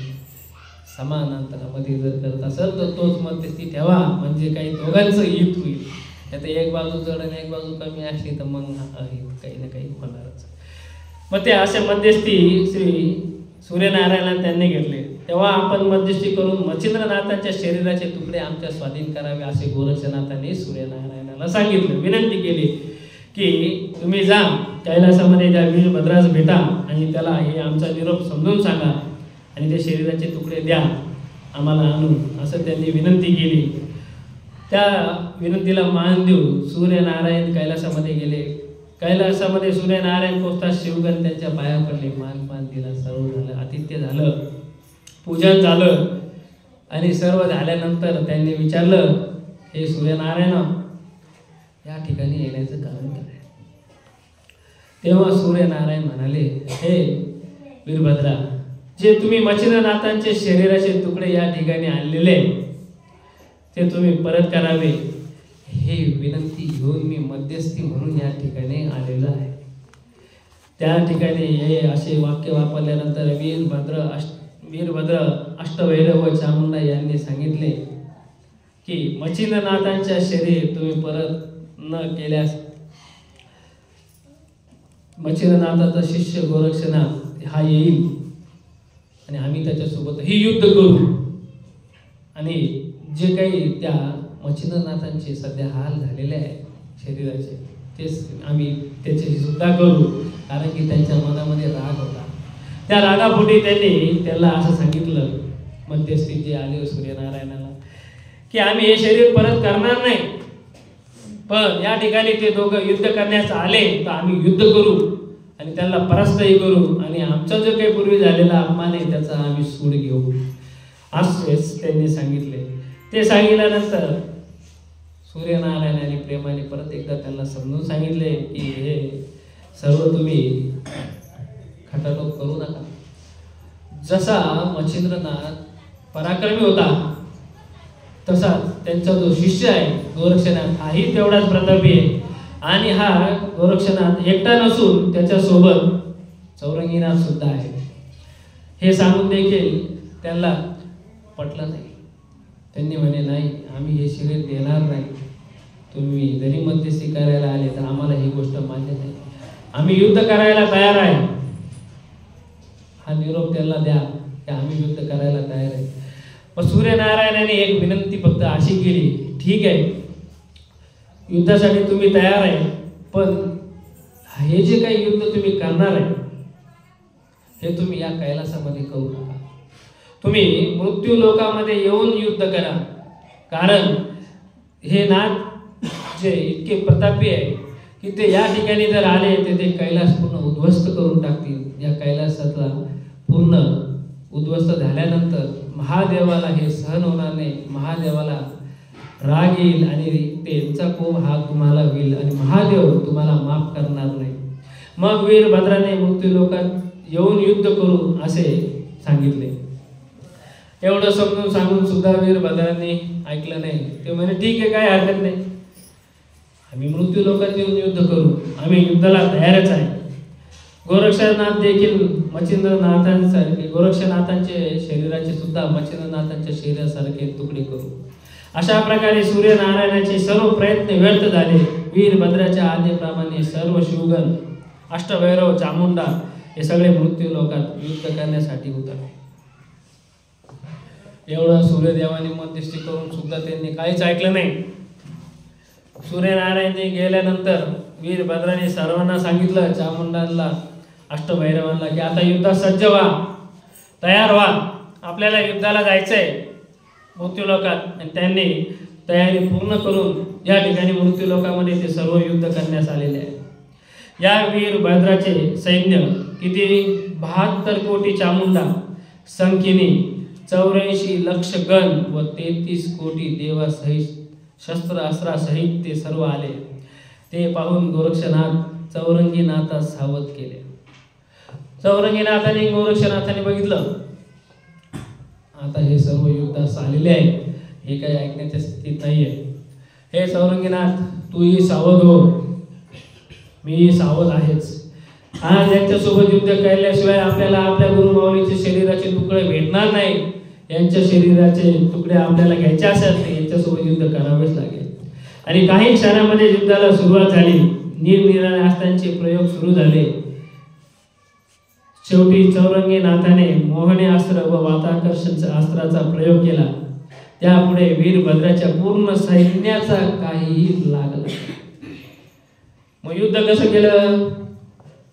समान अंतरामध्ये जर करत असेल तर तोच मध्यस्थी ठेवा, म्हणजे काही दोघांचं हित होईल. आता एक बाजू जड आणि एक बाजू कमी असली तर मग काही ना काही होणारच. मग ते असे मध्यस्थी श्री सूर्यनारायणाला त्यांनी घेतले. तेव्हा आपण मध्यस्थी करून मच्छिंद्रनाथांच्या शरीराचे तुकडे आमच्या स्वाधीन करावे असे गोरक्षनाथांनी सूर्यनारायणाला सांगितलं. विनंती केली की तुम्ही जा कैलासामध्ये त्या वीरभद्रास भेटा आणि त्याला हे आमचा निरोप समजून सांगा आणि ते शरीराचे तुकडे द्या आम्हाला आणून, असं त्यांनी विनंती केली. त्या विनंतीला मान देऊन सूर्यनारायण कैलासामध्ये गेले. कैलासामध्ये सूर्यनारायण पोचता शिवगण त्यांच्या पाया पडले, मान दिला, सर्व झालं, आतिथ्य झालं, पूजन झालं. आणि सर्व झाल्यानंतर त्यांनी विचारलं, हे सूर्यनारायण या ठिकाणी येण्याचं कारण काय? तेव्हा सूर्यनारायण म्हणाले, हे वीरभद्रा, जे तुम्ही मच्छिंद्रनाथांचे शरीराचे तुकडे या ठिकाणी आणलेले ते तुम्ही परत करावे हे विनंती घेऊन मी मध्यस्थी म्हणून या ठिकाणी आलेलो आहे. त्या ठिकाणी हे असे वाक्य वापरल्यानंतर वीरभद्र, अष्टभैरव व चामुंडा यांनी सांगितले की मच्छिंद्रनाथांच्या शरीर तुम्ही परत न केल्यास मच्छिंद्रनाथाचा शिष्य गोरक्षनाथ हा येईल आणि आम्ही त्याच्यासोबत हे युद्ध करू आणि जे काही त्या मच्छिंद्रनाथांचे सध्या हाल झालेले आहे शरीराचे तेच आम्ही त्याच्याशी सुद्धा करू, कारण की त्यांच्या मनामध्ये राग होता. त्या रागापोटी त्यांनी त्याला असं सांगितलं, मध्यस्थी जे आले सूर्यनारायणाला, की आम्ही हे शरीर परत करणार नाही, पण या ठिकाणी ते दोघं युद्ध करण्यास आले तर आम्ही युद्ध करू आणि त्यांना परास्तही करू आणि आमचा जो काही पूर्वी झालेला अपमान आहे त्याचा आम्ही सूड घेऊ, असेच त्यांनी सांगितले. ते सांगितल्यानंतर सूर्यनारायणाने प्रेमाने परत एकदा त्यांना समजून सांगितले की हे सर्व तुम्ही खटाटोप करू नका. जसा मच्छिंद्रनाथ पराक्रमी होता तसा त्यांचा जो शिष्य आहे गोरक्षनाथ हाही तेवढाच प्रतापी आहे आणि हा गोरक्षनाथ एकटा नसून त्याच्यासोबत चौरंगीनाथ सुद्धा आहे. हे सांगून देखील त्यांना पटलं नाही. त्यांनी म्हणे, नाही, आम्ही हे शरीर देणार नाही. तुम्ही जरी मध्यस्थी करायला आले तर आम्हाला ही गोष्ट मान्य नाही, आम्ही युद्ध करायला तयार आहे. हा निरोप त्यांना द्या की आम्ही युद्ध करायला तयार आहे. मग सूर्यनारायणाने एक विनंती फक्त अशी केली, ठीक आहे, युद्धासाठी तुम्ही तयार आहे, पण हे जे काही युद्ध तुम्ही करणार आहे हे तुम्ही या कैलासामध्ये करू नका. तुम्ही मृत्यू लोकामध्ये येऊन युद्ध करा, कारण हे नाथ जे इतके प्रतापी आहे की ते या ठिकाणी जर आले तर ते कैलास पूर्ण उद्ध्वस्त करून टाकतील। या कैलासाचा पूर्ण उद्ध्वस्त झाल्यानंतर महादेवाला हे सहन होणार नाही, महादेवाला राग येईल आणि त्यांचा कोप हा तुम्हाला होईल आणि महादेव तुम्हाला माफ करणार नाही। मग वीरभद्राने मृत्यू लोकात येऊन युद्ध करू असे सांगितले। एवढं समजून सांगून सुद्धा वीरभद्रांनी ऐकलं नाही। ते म्हणे ठीक आहे, काय हरकत नाही, आम्ही मृत्यू लोकात येऊन युद्ध करू, आम्ही युद्धाला तयारच आहे। गोरक्षनाथ देखील मच्छिंद्रनाथांसारखे गोरक्षनाथांचे शरीराचे सुद्धा मच्छिंद्रनाथांच्या शरीरासारखे तुकडे करू। अशा प्रकारे सूर्यनारायणाचे सर्व प्रयत्न व्यर्थ झाले। वीरभद्राच्या आज्ञेप्रमाणे सर्व शिवगण, अष्टभैरव, चामुंडा हे सगळे मृत्यू लोकात युद्ध करण्यासाठी उतरले। एवढं सूर्यदेवाने मध्यस्थी करून सुद्धा त्यांनी काहीच ऐकलं नाही। सूर्यनारायणने गेल्यानंतर वीरभद्राने सर्वांना सांगितलं, चामुंडांना, अष्टभैरवांना, की आता युद्धात सज्ज व्हा, तयार व्हा, आपल्याला युद्धाला जायचंय मृत्यू लोकात। आणि त्यांनी तयारी पूर्ण करून या ठिकाणी मृत्यू लोकामध्ये ते सर्व युद्ध करण्यास आलेले आहे। या वीरभद्राचे सैन्य किती 72 कोटी चामुंडा संख्येने, 84 लक्ष गण व 33 कोटी देवासहित शस्त्र अस्त्रासहित ते सर्व आले। ते पाहून गोरक्षनाथ चौरंगीनाथास सावध केले। चौरंगीनाथाने गोरक्षनाथाने बघितलं, आता हे सर्व युद्धास आलेले आहे, हे काही ऐकण्याच्या स्थितीत नाहीये। हे चौरंगीनाथ, तूही सावध हो, मी सावध आहेच। आज यांच्यासोबत युद्ध केल्याशिवाय आपल्याला आपल्या गुरुमाऊलीचे शरीराचे तुकडे भेटणार नाही। यांच्या शरीराचे तुकडे आपल्याला घ्यायचे असेल तर यांच्यासोबत युद्ध करावेच लागेल। आणि काही क्षणामध्ये युद्धाला सुरुवात झाली। निरनिराळ्या अस्त्रांचे प्रयोग सुरू झाले। शेवटी चौरंगीनाथाने मोहने अस्त्र व वाताकर्षण अस्त्राचा प्रयोग केला। त्यापुढे वीरभद्राच्या पूर्ण सैन्याचा काहीही लागला। मग युद्ध कसं केलं?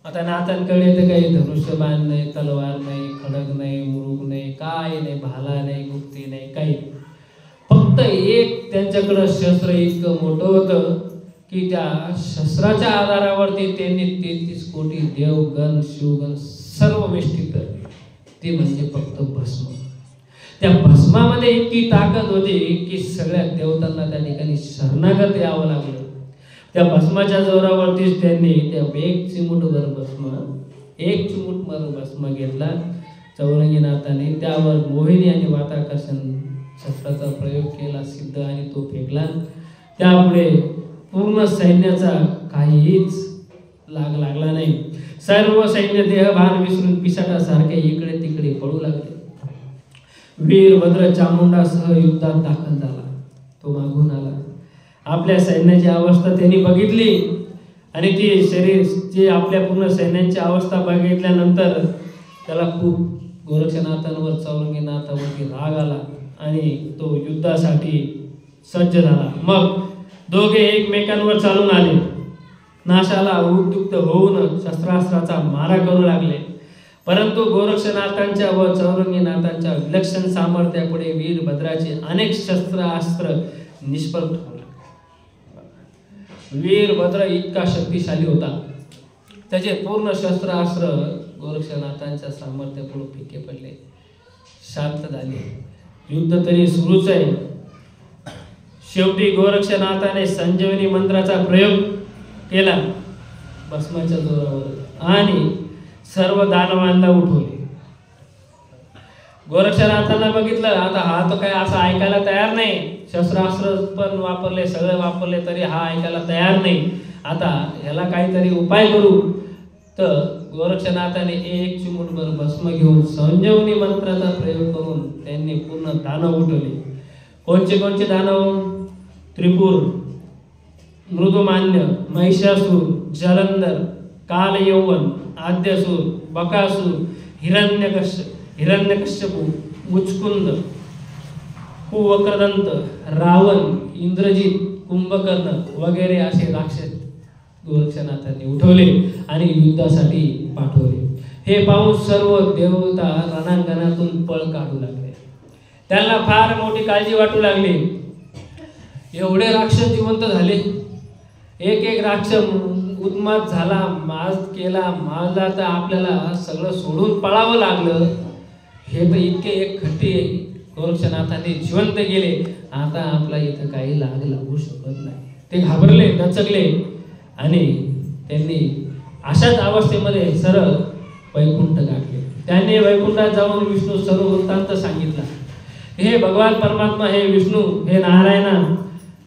आता नाथांकडे तर काही धनुष्यबाण नाही, तलवार नाही, खडग नाही, मुरुग नाही, काय नाही, भाला नाही, गुप्ती नाही, काही, फक्त एक त्यांच्याकडं शस्त्र इतकं मोठं होतं की त्या शस्त्राच्या आधारावरती त्यांनी 33 कोटी देवगण, शिवगण सर्व वेष्टित, ते म्हणजे फक्त भस्म। त्या भस्मामध्ये इतकी ताकद होती की सगळ्या देवतांना त्या ठिकाणी शरणागत यावं लागलं। त्या भस्माच्या जोरावरतीच त्यांनी त्या एक चिमूटभर भस्म घेतला चौरंगीनाथाने। त्यावर मोहिनी आणि वाताकर्षण शस्त्राचा प्रयोग केला, सिद्ध, आणि तो फेकला। त्यामुळे पूर्ण सैन्याचा काहीच लागला नाही। सर्व सैन्य देहभान विसरून पिसाटासारखे इकडे तिकडे पळू लागले। वीरभद्र चामुंडासह युद्धात दाखल झाला। तो मागून आला, आपल्या सैन्याची अवस्था त्यांनी बघितली आणि ती जे आपल्या पूर्ण सैन्याची अवस्था बघितल्यानंतर त्याला खूप गोरक्षनाथांवर, चौरंगीनाथावरती राग आला आणि तो युद्धासाठी सज्ज झाला। मग दोघे एकमेकांवर चालून आले, नाशाला उद्युक्त होऊन शस्त्रास्त्राचा मारा करू लागले। परंतु गोरक्षनाथांच्या व चौरंगीनाथांच्या विलक्षण सामर्थ्यापुढे वीरभद्राचे अनेक शस्त्रास्त्र निष्फळ ठरले। वीरभद्र इतका शक्तिशाली होता, त्याचे पूर्ण शस्त्रास्त्र गोरक्षनाथांच्या सामर्थ्यापुढे फिके पडले, शांत झाले। युद्ध तरी सुरूच आहे। शेवटी गोरक्षनाथाने संजीवनी मंत्राचा प्रयोग केला भस्माच्या जोरावर आणि सर्व दानवांना उठवले। गोरक्षनाथांना बघितलं, आता हा तो काय असा ऐकायला तयार नाही, शस्त्रास्त्र पण वापरले, सगळे वापरले, तरी हा ऐकायला तयार नाही। आता ह्याला काहीतरी उपाय करू। तर गोरक्षनाथाने एक चिमूटभर भस्म घेऊन संजीवनी मंत्राचा प्रयोग करून त्यांनी पूर्ण दानव उठवले। कोणचे दानव? त्रिपुर, मृदुमान्य, महिषासूर, जलंधर, कालयौवन, आद्यसूर, बकासूर, हिरण्यकश्यपू, मुचकुंद, कुवक्रदंत, रावण, इंद्रजित, कुंभकर्ण वगैरे असे राक्षस गोरक्षनाथांनी उठवले आणि युद्धासाठी पाठवले। हे पाहून सर्व देवता रणांगणातून पळ काढू लागले. त्यांना फार मोठी काळजी वाटू लागली. एवढे राक्षस जिवंत झाले. एक एक राक्षस उन्माद झाला, माजला तर आपल्याला सगळं सोडून पळावं लागलं. हे तर इतके एक खट्टी गोरक्षनाथाने जिवंत गेले. आता आपला इथं काही लागू शकत नाही. ते घाबरले, दचकले आणि त्यांनी अशाच अवस्थेमध्ये सरळ वैकुंठ गाठले. त्यांनी वैकुंठात जाऊन विष्णू सर्व वृत्तांत सांगितला. हे भगवान परमात्मा, हे विष्णू, हे नारायणा,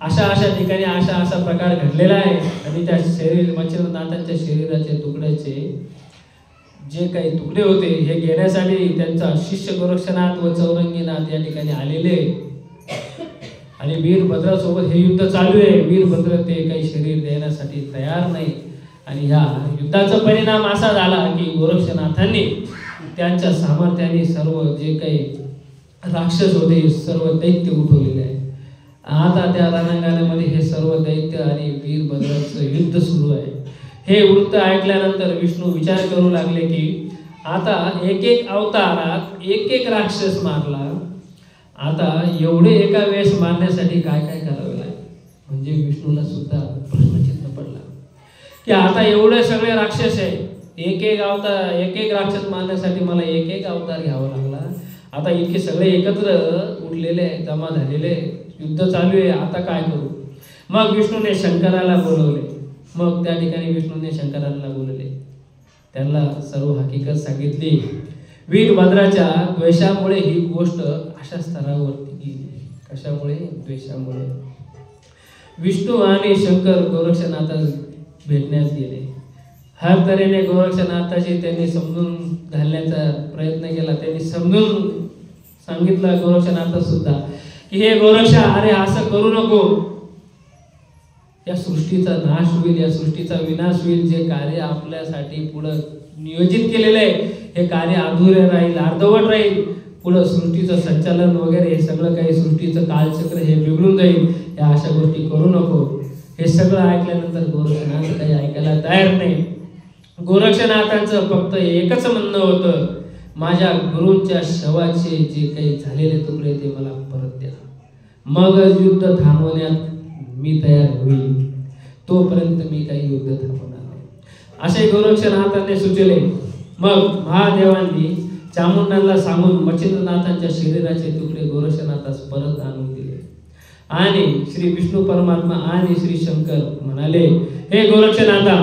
अशा ठिकाणी असा प्रकार घडलेला आहे आणि त्या मच्छिंद्रनाथांच्या शरीराचे तुकड्याचे जे काही तुकडे होते हे घेण्यासाठी त्यांचा शिष्य गोरक्षनाथ व चौरंगीनाथ या ठिकाणी आलेले आणि वीरभद्रासोबत हे युद्ध चालू आहे. वीरभद्र ते काही शरीर देण्यासाठी तयार नाही आणि ह्या युद्धाचा परिणाम असा झाला की गोरक्षनाथांनी त्यांच्या सामर्थ्याने सर्व जे काही राक्षस होते सर्व दैत्य उठवलेले आहे. आता त्या रणांगणामध्ये हे सर्व दैत्य आणि वीरभद्राचं युद्ध सुरू आहे. हे वृत्त ऐकल्यानंतर विष्णू विचार करू लागले की आता एक एक अवतारात एक एक राक्षस मारला, आता एवढे एका वेळेस मारण्यासाठी काय काय करावे लागेल. म्हणजे विष्णूला सुद्धा प्रश्नचिन्ह पडला की आता एवढे सगळे राक्षस आहे, एक एक राक्षस मारण्यासाठी मला एक एक अवतार घ्यावा लागला. आता इतके सगळे एकत्र उठलेले आहे, जमा झालेले, युद्ध चालू आहे, आता काय करू. मग विष्णूने शंकराला बोलवले. मग त्या ठिकाणी विष्णूने शंकराला बोलवले, त्यांना सर्व हकीकत सांगितली. वीरभद्राच्या द्वेषामुळे ही गोष्ट अशा स्तरावरती गेली. कशामुळे? द्वेषामुळे. विष्णू आणि शंकर गोरक्षनाथास भेटण्यास गेले. हर तऱ्हेने गोरक्षनाथाशी त्यांनी समजून घालण्याचा प्रयत्न केला. त्यांनी समजून सांगितलं गोरक्षनाथ सुद्धा की हे गोरक्षा, अरे असं करू नको, या सृष्टीचा नाश होईल, या सृष्टीचा विनाश होईल. जे कार्य आपल्यासाठी पुढं नियोजित केलेलं आहे हे कार्य अधुरे राहील, अर्धवट राहील. पुढं सृष्टीचं संचालन वगैरे हे सगळं काही सृष्टीचं कालचक्र हे बिघडून जाईल. या अशा गोष्टी करू नको. हे सगळं ऐकल्यानंतर गोरक्षनाथ काही ऐकायला तयार नाही. गोरक्षनाथांचं फक्त एकच म्हणणं होतं, माझ्या गुरूंच्या शवाचे जे काही झालेले तुकडे ते मला परत द्या, मग युद्ध थांबवण्यात मी तयार होईल, तोपर्यंत मी काही युद्ध थांबवणार नाही, असे गोरक्षनाथांनी सुचवले. मग महादेवांनी चामुंडांना सांगून मच्छिंद्रनाथांच्या शरीराचे तुकडे गोरक्षनाथास परत आणून दिले आणि श्री विष्णू परमात्मा आणि श्री शंकर म्हणाले, हे गोरक्षनाथा,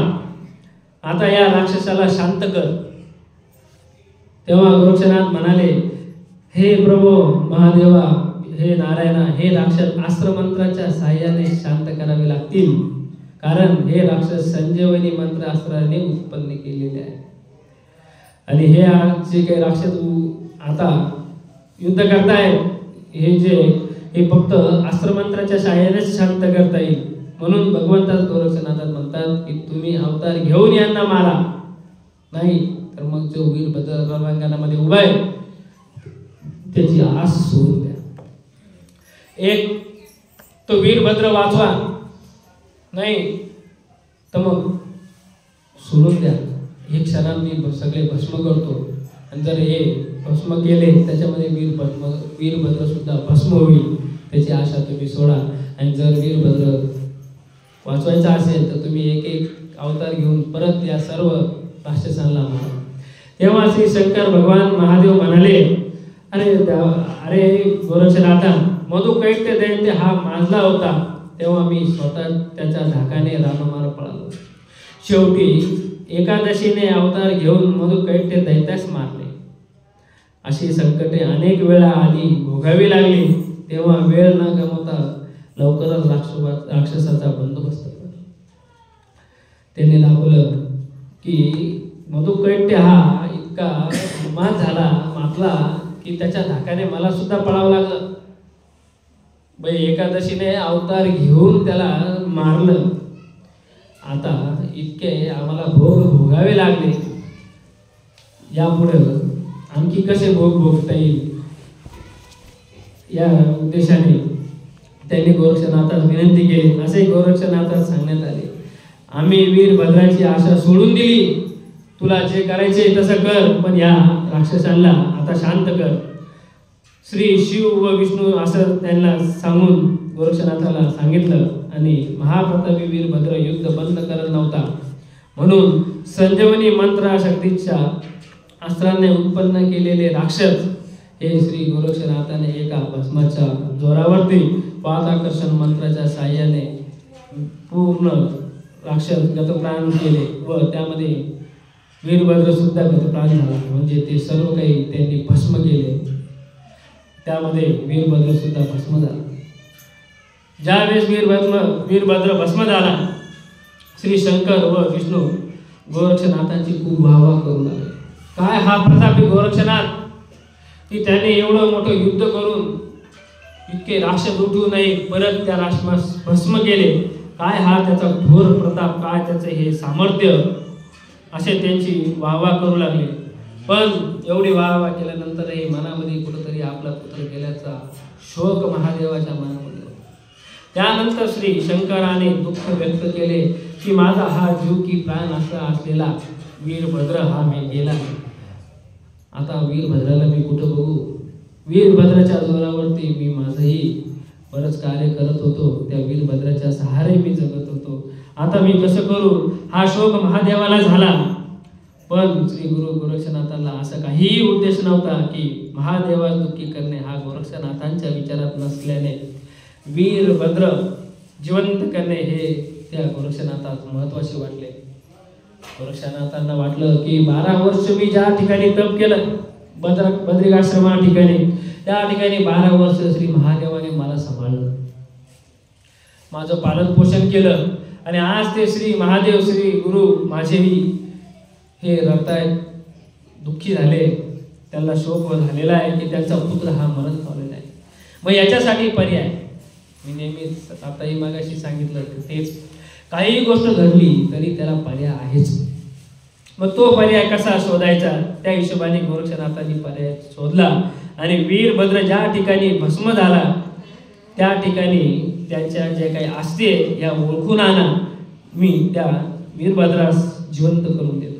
आता या राक्षसाला शांत कर. तेव्हा गोरक्षनाथ म्हणाले, हे प्रभू महादेवा, हे नारायणा, हे राक्षस अस्त्रमंत्राच्या सहाय्याने शांत करावे लागतील, कारण हे राक्षस संजीवनी मंत्र अस्त्राने उत्पन्न केलेले आहे आणि हे जे काही राक्षस आता युद्ध करतायत हे फक्त अस्त्रमंत्राच्या सहाय्यानेच शांत करता येईल. म्हणून भगवंताच गोरक्षनाथात म्हणतात की तुम्ही अवतार घेऊन यांना मारा, नाही तर मग जो वीरभद्र रणांगणामध्ये उभा आहे त्याची आस सोडून द्या. एक तो वीरभद्र वाचवा, नाही तर मग सोडून द्या. एक क्षणात मी सगळे भस्म करतो आणि जर हे भस्म केले त्याच्यामध्ये वीरभद्र सुद्धा भस्म होईल, त्याची आशा तुम्ही सोडा. आणि जर वीरभद्र वाचवायचा असेल तर तुम्ही एक एक अवतार घेऊन परत या सर्व राक्षसांना मारा. तेव्हा श्री शंकर भगवान महादेव म्हणाले, अरे गोरक्षनाथा, मधुकैट्य दैत्य हा माजला होता तेव्हा मी स्वतः त्याच्या धाकाने रामामार पळालो. शेवटी एकादशीने अवतार घेऊन मधुकैट्य दैत्यास मारले. अशी संकटे अनेक वेळा आली, भोगावी लागली. तेव्हा वेळ न गमावता लवकरच राक्षसाचा बंदोबस्त कर. त्यांनी दाखवलं की मधुकैट्य हा इतका उन्माद झाला, मातला की त्याच्या धाकाने मला सुद्धा पळावं लागलं. एकादशीने अवतार घेऊन त्याला मारलं. आता इतके आम्हाला भोगावे लागले, यापुढे आणखी कसे भोगता येईल या उद्देशाने त्यांनी गोरक्षनाथास विनंती केली. असे गोरक्षनाथास सांगण्यात आले, आम्ही वीरभद्राची आशा सोडून दिली, तुला जे करायचे तसं कर, पण या राक्षसांना आता शांत कर. श्री शिव व विष्णू असं त्यांना सांगून गोरक्षनाथाला सांगितलं. आणि महाप्रतापी वीरभद्र युद्ध बंद करत नव्हता, म्हणून संजीवनी मंत्र शक्तीच्या अस्त्राने उत्पन्न केलेले राक्षस हे श्री गोरक्षनाथाने एका भस्माच्या जोरावरती पादाकर्षण मंत्राच्या साहाय्याने पूर्ण राक्षस गतप्राण केले व त्यामध्ये वीरभद्र सुद्धा गतप्राण झाला. म्हणजे ते सर्व काही त्यांनी भस्म केले, त्यामध्ये वीरभद्र सुद्धा भस्म झाला. ज्यावेळेस वीरभद्र भस्म झाला, श्री शंकर व विष्णू गोरक्षनाथांची खूप वाहवा करू लागले. काय हा प्रतापी गोरक्षनाथ की त्याने एवढं मोठं युद्ध करून इतके राक्षस उठू नये, परत त्या राक्षसास भस्म केले. काय हा त्याचा घोर प्रताप, काय त्याचे हे सामर्थ्य, असे त्यांची वाहवा करू लागले. पण एवढी वाहवा केल्यानंतरही मनामध्ये कुठेतरी आपला पुत्र गेल्याचा शोक महादेवाच्या मनामध्ये होता. त्यानंतर श्री शंकराने दुःख व्यक्त केले की माझा हा जीव की प्राण असा असलेला वीरभद्र हा मी गेला, आता वीरभद्राला मी कुठं बघू. वीरभद्राच्या जोरावरती मी माझंही बरंच कार्य करत होतो, त्या वीरभद्राच्या सहारे मी जगत होतो, आता मी कसं करू. हा शोक महादेवाला झाला. पण श्री गुरु गोरक्षनाथांना असा काहीही उद्देश नव्हता की महादेवास दुःखी करणे, हा गोरक्षनाथांच्या विचारात नसल्याने वीरभद्र जिवंत करणे हे त्या गोरक्षनाथास महत्त्वाचे वाटले. गोरक्षनाथांना वाटलं की 12 वर्ष मी ज्या ठिकाणी तप केलं बद्रिकाश्रमा ठिकाणी, त्या ठिकाणी 12 वर्ष श्री महादेवाने मला सांभाळलं, माझं पालन पोषण केलं. आणि आज ते श्री महादेव श्री गुरु माझेही हे रडतायत, दुःखी झाले, त्यांना शोक झालेला आहे की त्यांचा पुत्र हा मरण पावलेला आहे. मग याच्यासाठी पर्याय मी नेहमीच आताही मागाशी सांगितलं तेच, काही गोष्ट घडली तरी त्याला पर्याय आहेच. मग तो पर्याय कसा शोधायचा, त्या हिशोबाने गोरक्षनाथांनी पर्याय शोधला. आणि वीरभद्र ज्या ठिकाणी भस्म झाला त्या ठिकाणी त्यांच्या जे काही असते या ओळखून आणा, मी त्या वीरभद्रास जिवंत करून देतो.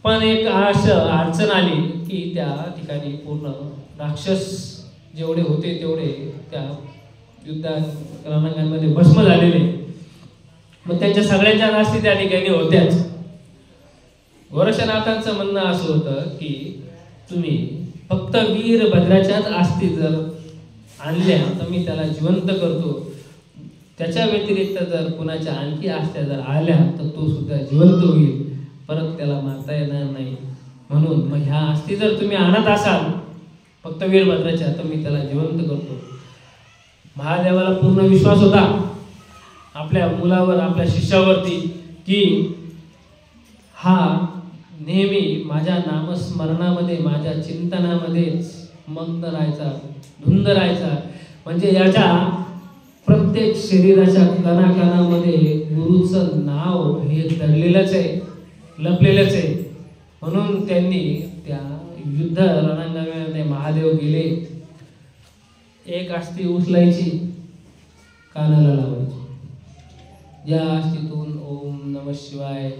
पण एक असं अडचण आली की त्या ठिकाणी पूर्ण राक्षस जेवढे होते तेवढे त्या युद्धा रणांगणामध्ये भस्म झालेले, मग त्यांच्या सगळ्यांच्या नास्ती त्या ठिकाणी होत्याच. गोरक्षनाथांचं म्हणणं असं होतं की तुम्ही फक्त वीरभद्राच्याच आस्ती जर आणल्या तर मी त्याला जिवंत करतो, त्याच्या व्यतिरिक्त जर कुणाच्या आणखी आस्त्या जर आल्या तर तो सुद्धा जिवंत होईल, परत त्याला मारता येणार नाही. म्हणून मग ह्या आस्ती जर तुम्ही आणत असाल फक्त वीरभद्राच्या तर मी त्याला जिवंत करतो. महादेवाला पूर्ण विश्वास होता आपल्या मुलावर, आपल्या शिष्यावरती की हा नेहमी माझ्या नामस्मरणामध्ये, माझ्या चिंतनामध्येच मग्न राहायचा, धुंद राहायचा. म्हणजे याच्या प्रत्येक शरीराच्या कणाकणामध्ये गुरुचं नाव हे दडलेलंच आहे, लपलेलंच आहे. म्हणून त्यांनी त्या युद्ध रणांगणामध्ये महादेव गेले, एक आस्ती उचलायची, कानाला लावायची, या आस्तीतून ओम नमः शिवाय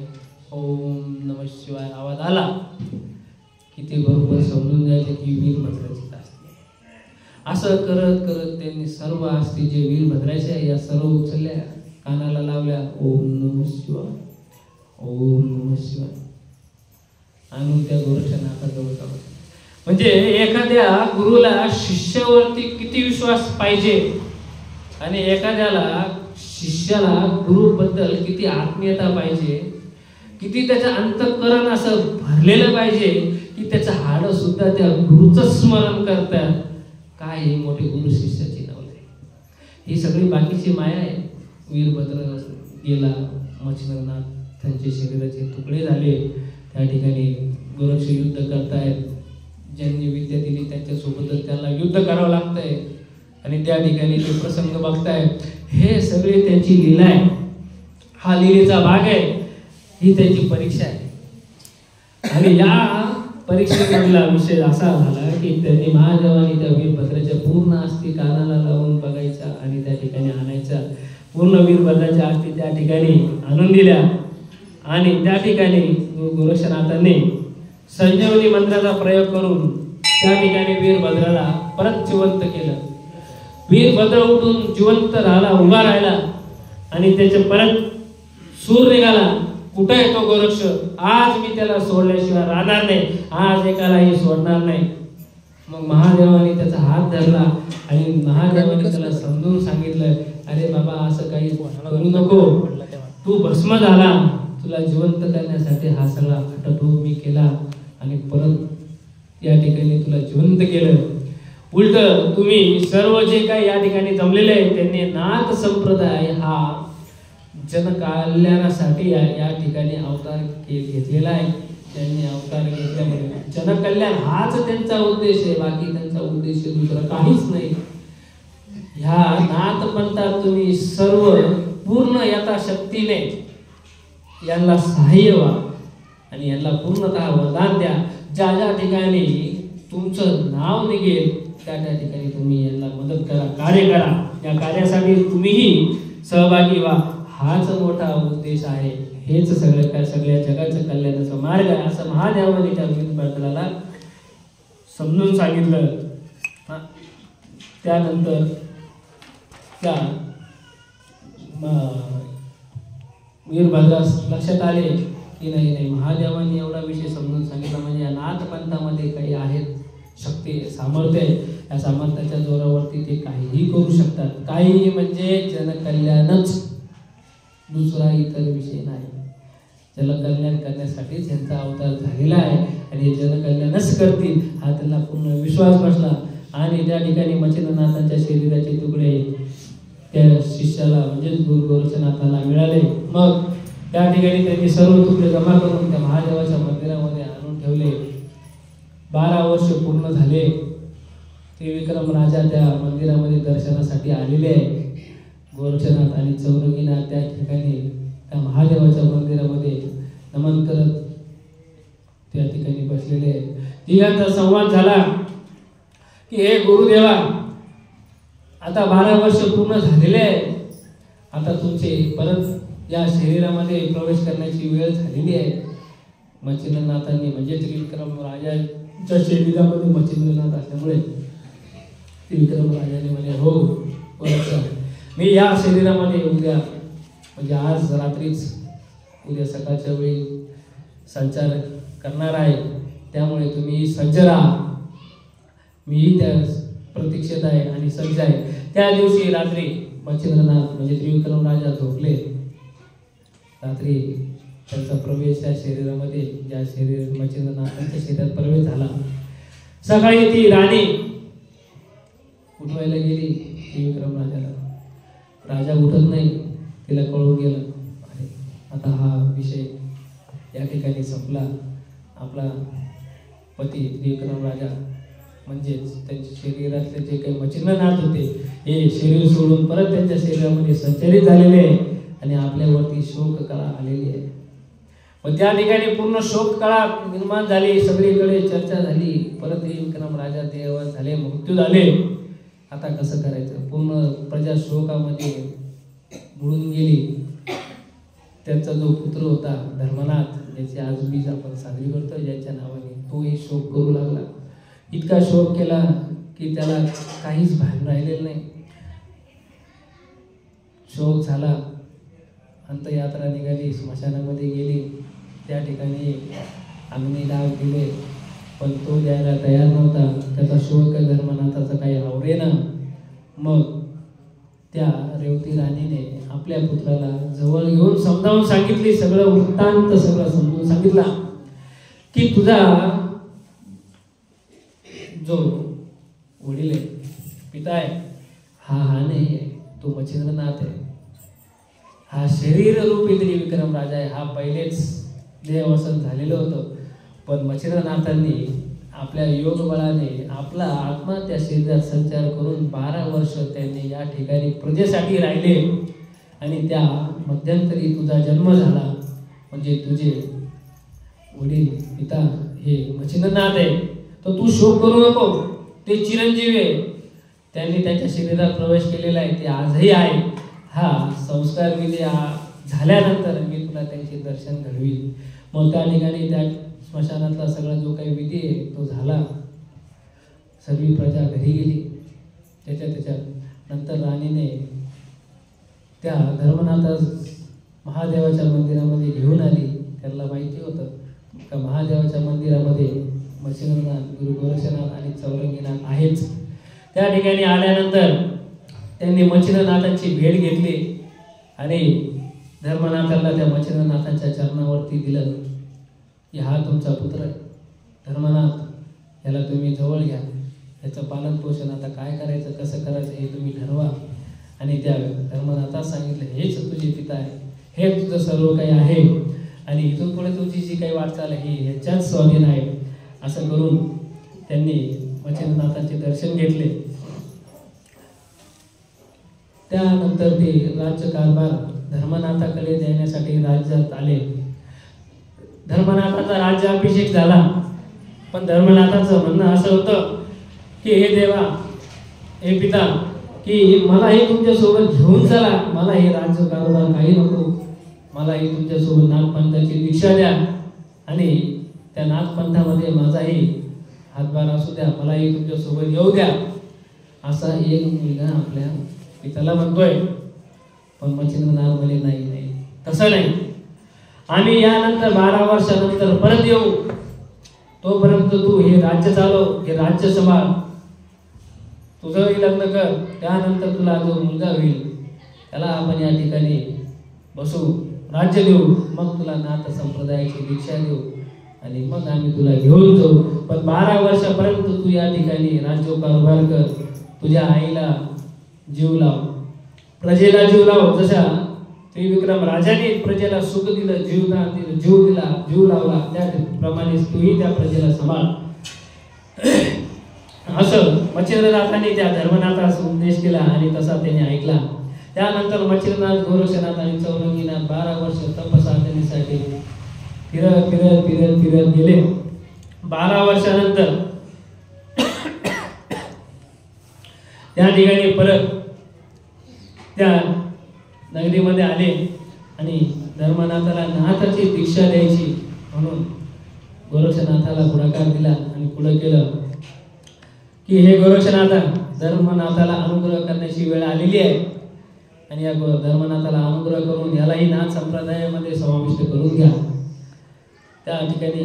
ओम नमः शिवाय आवाज आला की ते बरोबर समजून जायचे की वीरभद्राची आस्ती. असं करत करत त्यांनी सर्व आस्ती जे वीरभद्राच्या या सर्व उचलल्या, कानाला लावल्या, ओम नमः शिवाय ओम नमः शिवाय, आणि त्या गोरक्षनाथाजवळ जाऊ. म्हणजे एखाद्या गुरुला शिष्यावरती किती विश्वास पाहिजे आणि एखाद्याला शिष्याला गुरुबद्दल किती आत्मीयता पाहिजे, किती त्याचं अंतःकरण असं भरलेलं पाहिजे की त्याचं हाडं सुद्धा त्या गुरुचं स्मरण करतात. काय ही मोठी गुरु शिष्याची नवले, ही सगळी बाकीची माया आहे. वीरभद्र गेला, मच्छिंद्रनाथांचे शरीराचे तुकडे झाले, त्या ठिकाणी गोरक्ष युद्ध करतायत, ज्यांनी विद्या दिली त्यांच्यासोबतच त्यांना युद्ध करावं लागतंय आणि त्या ठिकाणी ते प्रसंग बघतायत. हे सगळे त्यांची लीला आहे, हा लीलेचा भाग आहे, ही त्यांची परीक्षा आहे. आणि या परीक्षेमधला विषय असा झाला की त्यांनी महादेवानी त्या वीरभद्राच्या पूर्ण आस्ती कानाला लावून बघायचा आणि त्या ठिकाणी आणायचा. पूर्ण वीरभद्राच्या आस्ती त्या ठिकाणी आणून दिल्या आणि त्या ठिकाणी गोरक्षनाथांनी संजीवनी मंत्राचा प्रयोग करून त्या ठिकाणी वीरभद्राला परत जिवंत केलं. वीरभद्र उठून जिवंत राहिला, उभा राहिला आणि त्याचे परत सूर निघाला. कुठे आहे तो गोरक्ष? आज मी त्याला सोडल्याशिवाय राहणार नाही, आज एकालाही सोडणार नाही. मग महादेवाने त्याचा हात धरला आणि महादेवाने त्याला समजून सांगितलं, अरे बाबा असं काही करू नको, तू भस्म झाला, तुला जिवंत करण्यासाठी हा सगळा खटपट मी केला आणि परत या ठिकाणी तुला जिवंत केलं. उलट तुम्ही सर्व जे काही या ठिकाणी जमलेले आहे त्यांनी नाथ संप्रदाय हा जनकल्याणासाठी या ठिकाणी अवतार घेतलेला आहे. त्यांनी अवतार घेतल्यामुळे जनकल्याण हाच त्यांचा उद्देश आहे, बाकी त्यांचा उद्देश दुसरा काहीच नाही. ह्या नाथ पंथात तुम्ही सर्व पूर्ण यथाशक्तीने यांना सहाय्य व्हा आणि यांना पूर्णतः वरदान द्या. ज्या ज्या ठिकाणी तुमचं नाव निघेल त्या त्या ठिकाणी तुम्ही यांना मदत करा, कार्य करा. या कार्यासाठी तुम्हीही सहभागी व्हा, हाच मोठा उद्देश आहे. हेच सगळ्या जगाचं कल्याणाचा मार्ग आहे असं महादेवाने त्या वीरभद्राला समजून सांगितलं. त्यानंतर त्या वीरभद्रास लक्षात आले की नाही महादेवांनी एवढा विषय समजून सांगितला म्हणजे या नाथ पंथामध्ये काही आहेत, शक्ती सामर्थ्य आहे. या सामर्थ्याच्या जोरावरती ते काहीही करू शकतात. काही म्हणजे जनकल्याणच, दुसरा इतर विषय नाही. जनकल्याण करण्यासाठीच यांचा अवतार झालेला आहे आणि हे जनकल्याणच करतील हा त्यांना पूर्ण विश्वास बसला. आणि त्या ठिकाणी मच्छिंद्रनाथांच्या शरीराचे तुकडे त्या शिष्याला म्हणजे गुरु गोरक्षनाथाला मिळाले. मग त्या ठिकाणी त्यांनी सर्व तुकडे जमा करून त्या महादेवाच्या मंदिरामध्ये आणून ठेवले. 12 वर्ष पूर्ण झाले. त्रिविक्रम राजा त्या मंदिरामध्ये दर्शनासाठी आलेले आहे. गोरक्षनाथ आणि चौरंगीनाथ त्या ठिकाणी त्या महादेवाच्या मंदिरामध्ये नमन करत त्या ठिकाणी बसलेले आहेत. तिघांचा संवाद झाला की हे गुरुदेवा, आता 12 वर्ष पूर्ण झालेले आहे, आता तुमचे परत या शरीरामध्ये प्रवेश करण्याची वेळ झालेली आहे. मच्छिंद्रनाथांनी म्हणजे त्रिविक्रम राजाच्या शरीरामध्ये मच्छिंद्रनाथ असल्यामुळे त्रिविक्रम राजाने म्हणे हो मी या शरीरामध्ये उद्या म्हणजे आज रात्रीच उद्या सकाळच्या वेळी संचार करणार आहे, त्यामुळे तुम्ही सज्ज राहा. मीही त्या प्रतीक्षेत आहे आणि सज्ज आहे. त्या दिवशी रात्री मच्छिंद्रनाथ म्हणजे त्रिविक्रम राजा झोपले. रात्री त्यांचा प्रवेश त्या शरीरामध्ये ज्या शरीर मच्छिंद्रनाथांच्या शरीरात प्रवेश झाला. सकाळी ती राणी उठवायला गेली त्रिविक्रम राजाला. राजा उठत नाही. तिला कळून गेलं आता हा विषय या ठिकाणी संपला. आपला पती त्रिविक्रम राजा म्हणजेच त्यांच्या शरीरातले जे काही मच्छिंद्रनाथ होते हे शरीर सोडून परत त्यांच्या शरीरामध्ये संचलित झालेले आहे आणि आपल्यावरती शोक कळा आलेली आहे. व त्या ठिकाणी पूर्ण शोक कळा निर्माण झाली. सगळीकडे चर्चा झाली. परत त्रिविक्रम राजा देवावर झाले, मृत्यू झाले. आता कसं करायचं? पूर्ण प्रजा शोकामध्ये बुडून गेली. त्यांचा जो पुत्र होता धर्मनाथ, ज्याची आज बीज आपण साजरी करतो ज्याच्या नावाने, तोही शोक करू लागला. इतका शोक केला की त्याला काहीच भान राहिलेलं नाही. शोक झाला. अंत्ययात्रा निघाली, स्मशानामध्ये गेली. त्या ठिकाणी अग्निदाह दिले पण तो द्यायला तयार नव्हता. त्याचा शोक धर्मनाथाचा काही आवरेना. मग त्या रेवती राणीने आपल्या पुत्राला जवळ घेऊन समजावून सांगितली, सगळं वृत्तांत सगळं समजून सांगितला की तुझा जो वडील आहे, पिता आहे, हा नाही आहे, तो मच्छिंद्रनाथ आहे. हा शरीर रूपी त्रिविक्रम राजा आहे. हा पहिलेच देहवसन झालेलं होतं पण मच्छिंद्रनाथांनी आपल्या योग बळाने आपला आत्मा त्या शरीरात संचार करून 12 वर्ष त्यांनी या ठिकाणी प्रजेसाठी राहिले आणि त्या मध्यंतरी तुझा जन्म झाला. म्हणजे तुझे वडील पिता हे मच्छिंद्रनाथ आहे. तर तू शोक करू नको, ते चिरंजीवी आहे. त्यांनी त्यांच्या शरीरात प्रवेश केलेला आहे, ते आजही आहे. हा संस्कार विधी झाल्यानंतर मी तुला त्यांचे दर्शन घडवील. मग त्या ठिकाणी त्या स्मशानातला सगळा जो काही विधी आहे तो झाला. सर्व प्रजा घरी गेली. त्याच्या नंतर राणीने त्या धर्मनाथास महादेवाच्या मंदिरामध्ये घेऊन आली. त्याला माहिती होतं का महादेवाच्या मंदिरामध्ये मच्छिंद्रनाथ, गुरु गोरक्षनाथ आणि चौरंगीनाथ आहेच. त्या ठिकाणी आल्यानंतर त्यांनी मच्छिंद्रनाथांची भेट घेतली आणि धर्मनाथाला त्या मच्छिंद्रनाथांच्या चरणावरती दिलं की हा तुमचा पुत्र आहे. धर्मनाथ, याला तुम्ही जवळ घ्या, याचं पालन पोषण आता काय करायचं, कसं करायचं हे तुम्ही ठरवा. आणि त्या धर्मनाथास सांगितलं, हेच तुझे पिता आहे, हे तुझं सर्व काही आहे आणि इथून पुढे तुझी जी काही वाटचाल आहे ही ह्याच्याच स्वाधीन आहे. असं करून त्यांनी मच्छिंद्रनाथांचे दर्शन घेतले. त्यानंतर ते राज्यकारभार धर्मनाथाकडे देण्यासाठी राज्यात आले. धर्मनाथाचा राज्याभिषेक झाला. पण धर्मनाथाचं म्हणणं असं होतं की हे देवा, हे पिता, की मलाही तुमच्यासोबत घेऊन चला, मला हे राज्यकारभार काही नको, मलाही तुमच्यासोबत नाथपंथाची दीक्षा द्या आणि त्या नाथपंथामध्ये माझाही हातभार असू द्या, मलाही तुमच्यासोबत येऊ द्या. असा एक मुलगा आपल्या पित्याला म्हणतोय. पण मच्छिंद्रनाथ म्हणे नाही, तसं नाही, आम्ही यानंतर 12 वर्षानंतर परत येऊ, तोपर्यंत तू हे राज्य चालव, हे राज्य सांभाळ, तुझंही लग्न कर, त्यानंतर तुला जो मुलगा होईल त्याला आपण या ठिकाणी बसू, राज्य देऊ, मग तुला नाथ संप्रदायाची दीक्षा देऊ आणि मग आम्ही तुला घेऊन जाऊ. पण 12 वर्षापर्यंत तू या ठिकाणी राज्यकारभार कर, तुझ्या आईला जीव लाव, प्रजेला जीव लाव. जशा त्रिविक्रम राजाने प्रजेला सुख दिलं, जीव दिला, जीव लावला, त्याप्रमाणे तूही त्या प्रजेला सांभाळ. असं मच्छिंद्रनाथांनी त्या धर्मनाथास उपदेश केला आणि तसा त्याने ऐकला. त्यानंतर मच्छिंद्रनाथ, गोरक्षनाथ आणि चौरंगीनाथ 12 वर्ष तपसाधनेसाठी फिरत गेले. 12 वर्षानंतर त्या ठिकाणी परत त्या नगरीमध्ये आले आणि धर्मनाथाला नाथाची दीक्षा द्यायची म्हणून गोरक्षनाथाला पुढाकार दिला आणि पुढे केलं की हे गोरक्षनाथा, धर्मनाथाला अनुग्रह करण्याची वेळ आलेली आहे आणि या धर्मनाथाला अनुग्रह करून यालाही नाथ संप्रदायामध्ये समाविष्ट करून घ्या. त्या ठिकाणी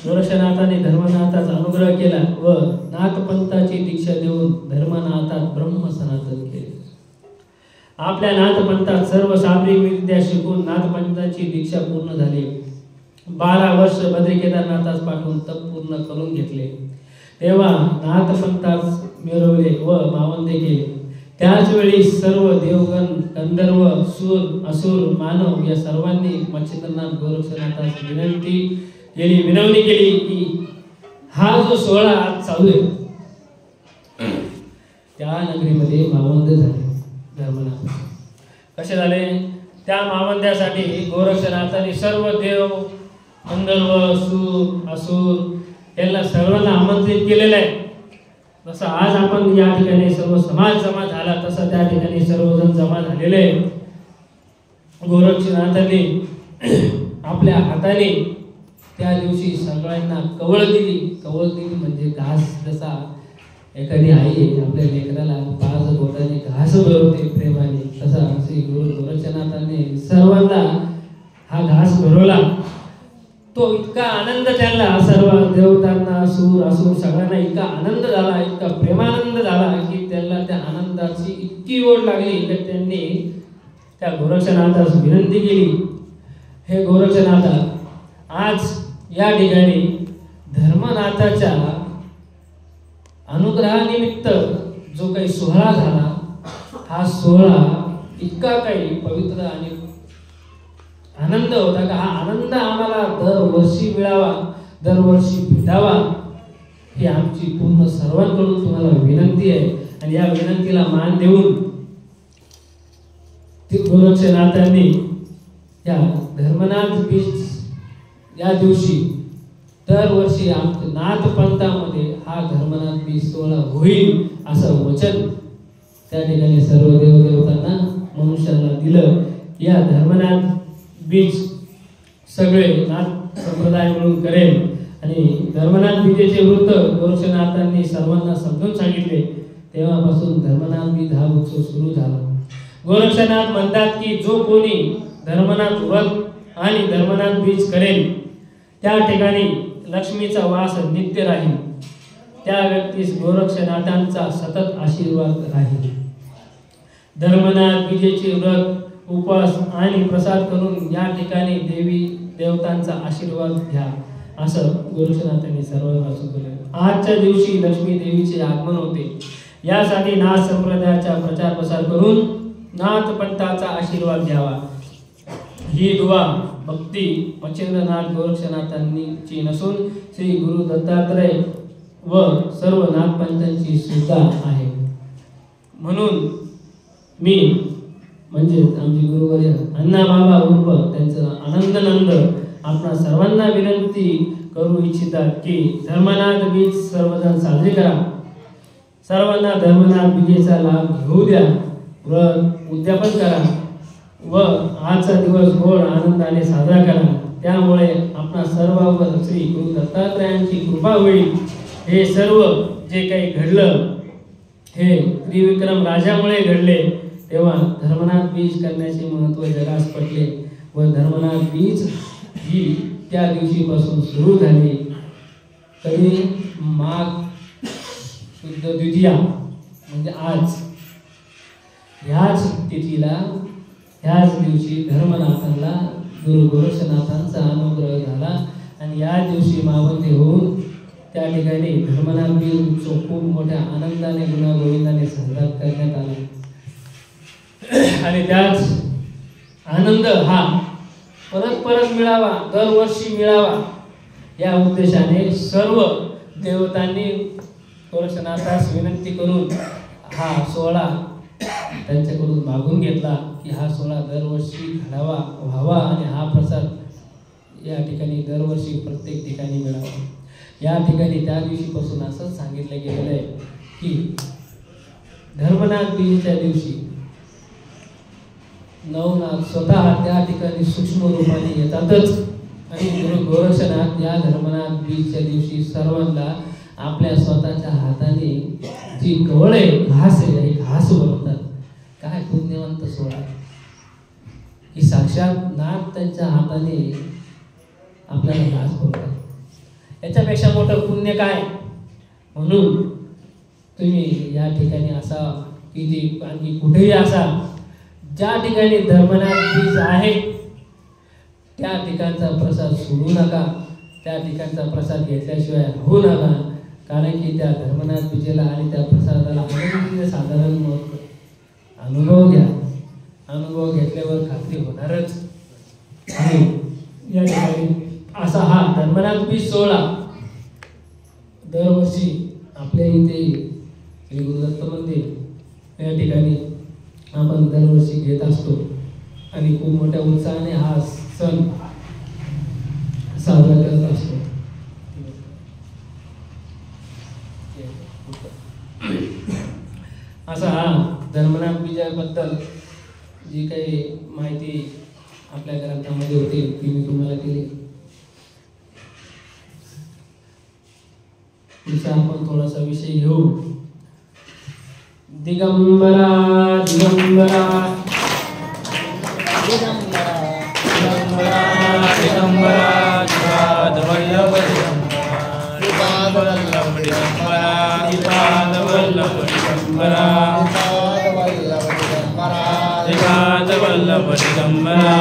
गोरक्षनाथाने धर्मनाथाचा अनुग्रह केला व नाथपंथाची दीक्षा देऊन धर्मनाथात ब्रह्म सनातन केले. आपल्या नाथपंथात सर्व साबरी विद्या शिकून नाथपंथाची दीक्षा पूर्ण झाली. 12 वर्ष बद्री केदारनाथास पाठवून तप पूर्ण करून घेतले. तेव्हा नाथपंथास मिळवले व मावंदे केले. त्याच वेळी सर्व देवगण, गंधर्व, सूर, असुर, मानव या सर्वांनी मच्छिंद्रनाथ गोरक्षनाथास विनंती केली की हा जो सोहळा आज चालू आहे त्या नगरीमध्ये मावंद झाले. धर्मनाथ कसे झाले? त्या मावंद्यासाठी गोरक्षनाथाने सर्व देव, गंधर्व, सूर, असुर यांना सर्वांना आमंत्रित केलेलं आहे. जसं आज आपण या ठिकाणी सर्व समाज जमा झाला तसा त्या ठिकाणी सर्वजण जमा झालेले आहे. गोरक्षनाथांनी आपल्या हाताने त्या दिवशी सगळ्यांना कवळ दिली. कवळ दिली म्हणजे घास. जसा एखादी आई आपल्या लेकराला 5 बोटाने घास भरवते प्रेमाने, तसा श्री गुरु गोरक्षनाथांनी सर्वांना हा घास भरवला. तो इतका आनंद त्यांना, सर्व देवतांना, सूर, असुर सगळ्यांना इतका आनंद झाला, इतका प्रेमानंद झाला की त्यांना त्या आनंदाची इतकी ओढ लागली की त्यांनी त्या गोरक्षनाथास विनंती केली, हे गोरक्षनाथा, आज या ठिकाणी धर्मनाथाच्या अनुग्रहानिमित्त जो काही सोहळा झाला, हा सोहळा इतका काही पवित्र आणि आनंद होता का हा आनंद आम्हाला दरवर्षी मिळावा, दरवर्षी भेटावा, ही आमची पूर्ण सर्वांकडून तुम्हाला विनंती आहे. आणि या विनंतीला मान देऊन गोरक्षनाथांनी या धर्मनाथ बीच या दिवशी दरवर्षी आमच्या नाथपंथामध्ये हा धर्मनाथ बीज सोहळा होईल असं वचन त्या ठिकाणी सर्व देवदेवतांना, मनुष्यांना दिलं. या धर्मनाथ बीज सगळे नाथ संप्रदाय मिळून करेल. आणि धर्मनाथ बीजेचे वृत्त गोरक्षनाथांनी सर्वांना समजून सांगितले. तेव्हापासून धर्मनाथ बीज हा उत्सव सुरू झाला. गोरक्षनाथ म्हणतात की जो कोणी धर्मनाथ व्रत आणि धर्मनाथ बीज करेल त्या ठिकाणी लक्ष्मीचा वास नित्य राहील. त्या व्यक्तीस गोरक्षनाथांचा सतत आशीर्वाद राहील. धर्मनाथ बीजेचे व्रत, उपवास आणि प्रसाद करून या ठिकाणी देवी देवतांचा आशीर्वाद घ्या असं गोरक्षनाथांनी सर्वांना सुचवले. आजच्या दिवशी लक्ष्मी देवीचे आगमन होते. यासाठी नाथ संप्रदायाचा प्रचार प्रसार करून नाथ पंथाचा आशीर्वाद घ्यावा. ही दुआ भक्ती मच्छिंद्रनाथ गोरक्षनाथांची नसून श्री गुरु दत्तात्रय व सर्व नाथपंथांची सुद्धा आहे. म्हणून मी म्हणजे आमचे गुरुवर्य अण्णा बाबा उर्फ त्यांचं आनंदनंद आपणा सर्वांना विनंती करू इच्छितात की धर्मनाथ बीज सर्वजण साजरे करा. सर्वांना धर्मनाथ बीजेचा लाभ घेऊ द्या. व्रत उद्यापन करा व आजचा दिवस गोड आनंदाने साजरा करा. त्यामुळे आपणा सर्वांवर श्री गुरु दत्तात्रयांची कृपा होईल. हे सर्व जे काही घडलं हे त्रिविक्रम राजामुळे घडले. तेव्हा धर्मनाथ बीज करण्याचे महत्त्व जगास पटले व धर्मनाथ बीज ही त्या दिवशीपासून सुरू झाली. कधी माघ शुद्ध द्वितीया म्हणजे आज ह्याच तिथीला ह्याच दिवशी धर्मनाथांना गुरु गोरक्षनाथांचा अनुग्रह झाला आणि या दिवशी मावंती होऊन त्या ठिकाणी धर्मनाथ बीज उत्सव खूप मोठ्या आनंदाने गुण्यागोविंदाने साजरा करण्यात आला. आणि त्याच आनंद हा परत परत मिळावा, दरवर्षी मिळावा या उद्देशाने सर्व देवतांनी गोरक्षनाथास विनंती करून हा सोहळा त्यांच्याकडून मागून घेतला की हा सोहळा दरवर्षी घडावा व्हावा आणि हा प्रसाद या ठिकाणी दरवर्षी प्रत्येक ठिकाणी मिळावा. या ठिकाणी त्या दिवशीपासून असंच सांगितलं गेलेलं आहे की धर्मनाथ बीजेच्या दिवशी नवनाथ स्वतः त्या ठिकाणी सूक्ष्म रूपाने येतातच आणि गुरु गोरक्षनाथ या धर्मनाथ बीजच्या दिवशी सर्वांना आपल्या स्वतःच्या हाताने जी कवळे घास आहे हे घास बनवतात. काय पुण्यवंत सोहळा की साक्षात नाथ त्यांच्या हाताने आपल्याला घास बनवतात. याच्यापेक्षा मोठं पुण्य काय. म्हणून तुम्ही या ठिकाणी असा की आणखी कुठेही असा ज्या ठिकाणी धर्मनाथ बीज आहे त्या ठिकाणचा प्रसाद सोडू नका. त्या ठिकाणचा प्रसाद घेतल्याशिवाय राहू नका. कारण की त्या धर्मनाथ बीजेला आणि त्या प्रसादाला साधारण अनुभव घ्या. अनुभव घेतल्यावर खात्री होणारच. आणि या ठिकाणी असा हा धर्मनाथ बीज सोहळा दरवर्षी आपल्या इथे श्री गुरुदत्त मंदिर या ठिकाणी आपण दरवर्षी घेत असतो आणि खूप मोठ्या उत्साहाने हा सण साजरा करत असतो. असा हा धर्मनाथ बीजाबद्दल जी काही माहिती आपल्या ग्रंथामध्ये होती ती मी तुम्हाला दिली. पुढचा आपण थोडासा विषय घेऊ. दिगंबरा दिगंबरा दिगंबरा दिगंबरा दिगंबरा दिपादवल्लभ दिगंबरा दिपादवल्लभ दिगंबरा दिपादवल्लभ दिगंबरा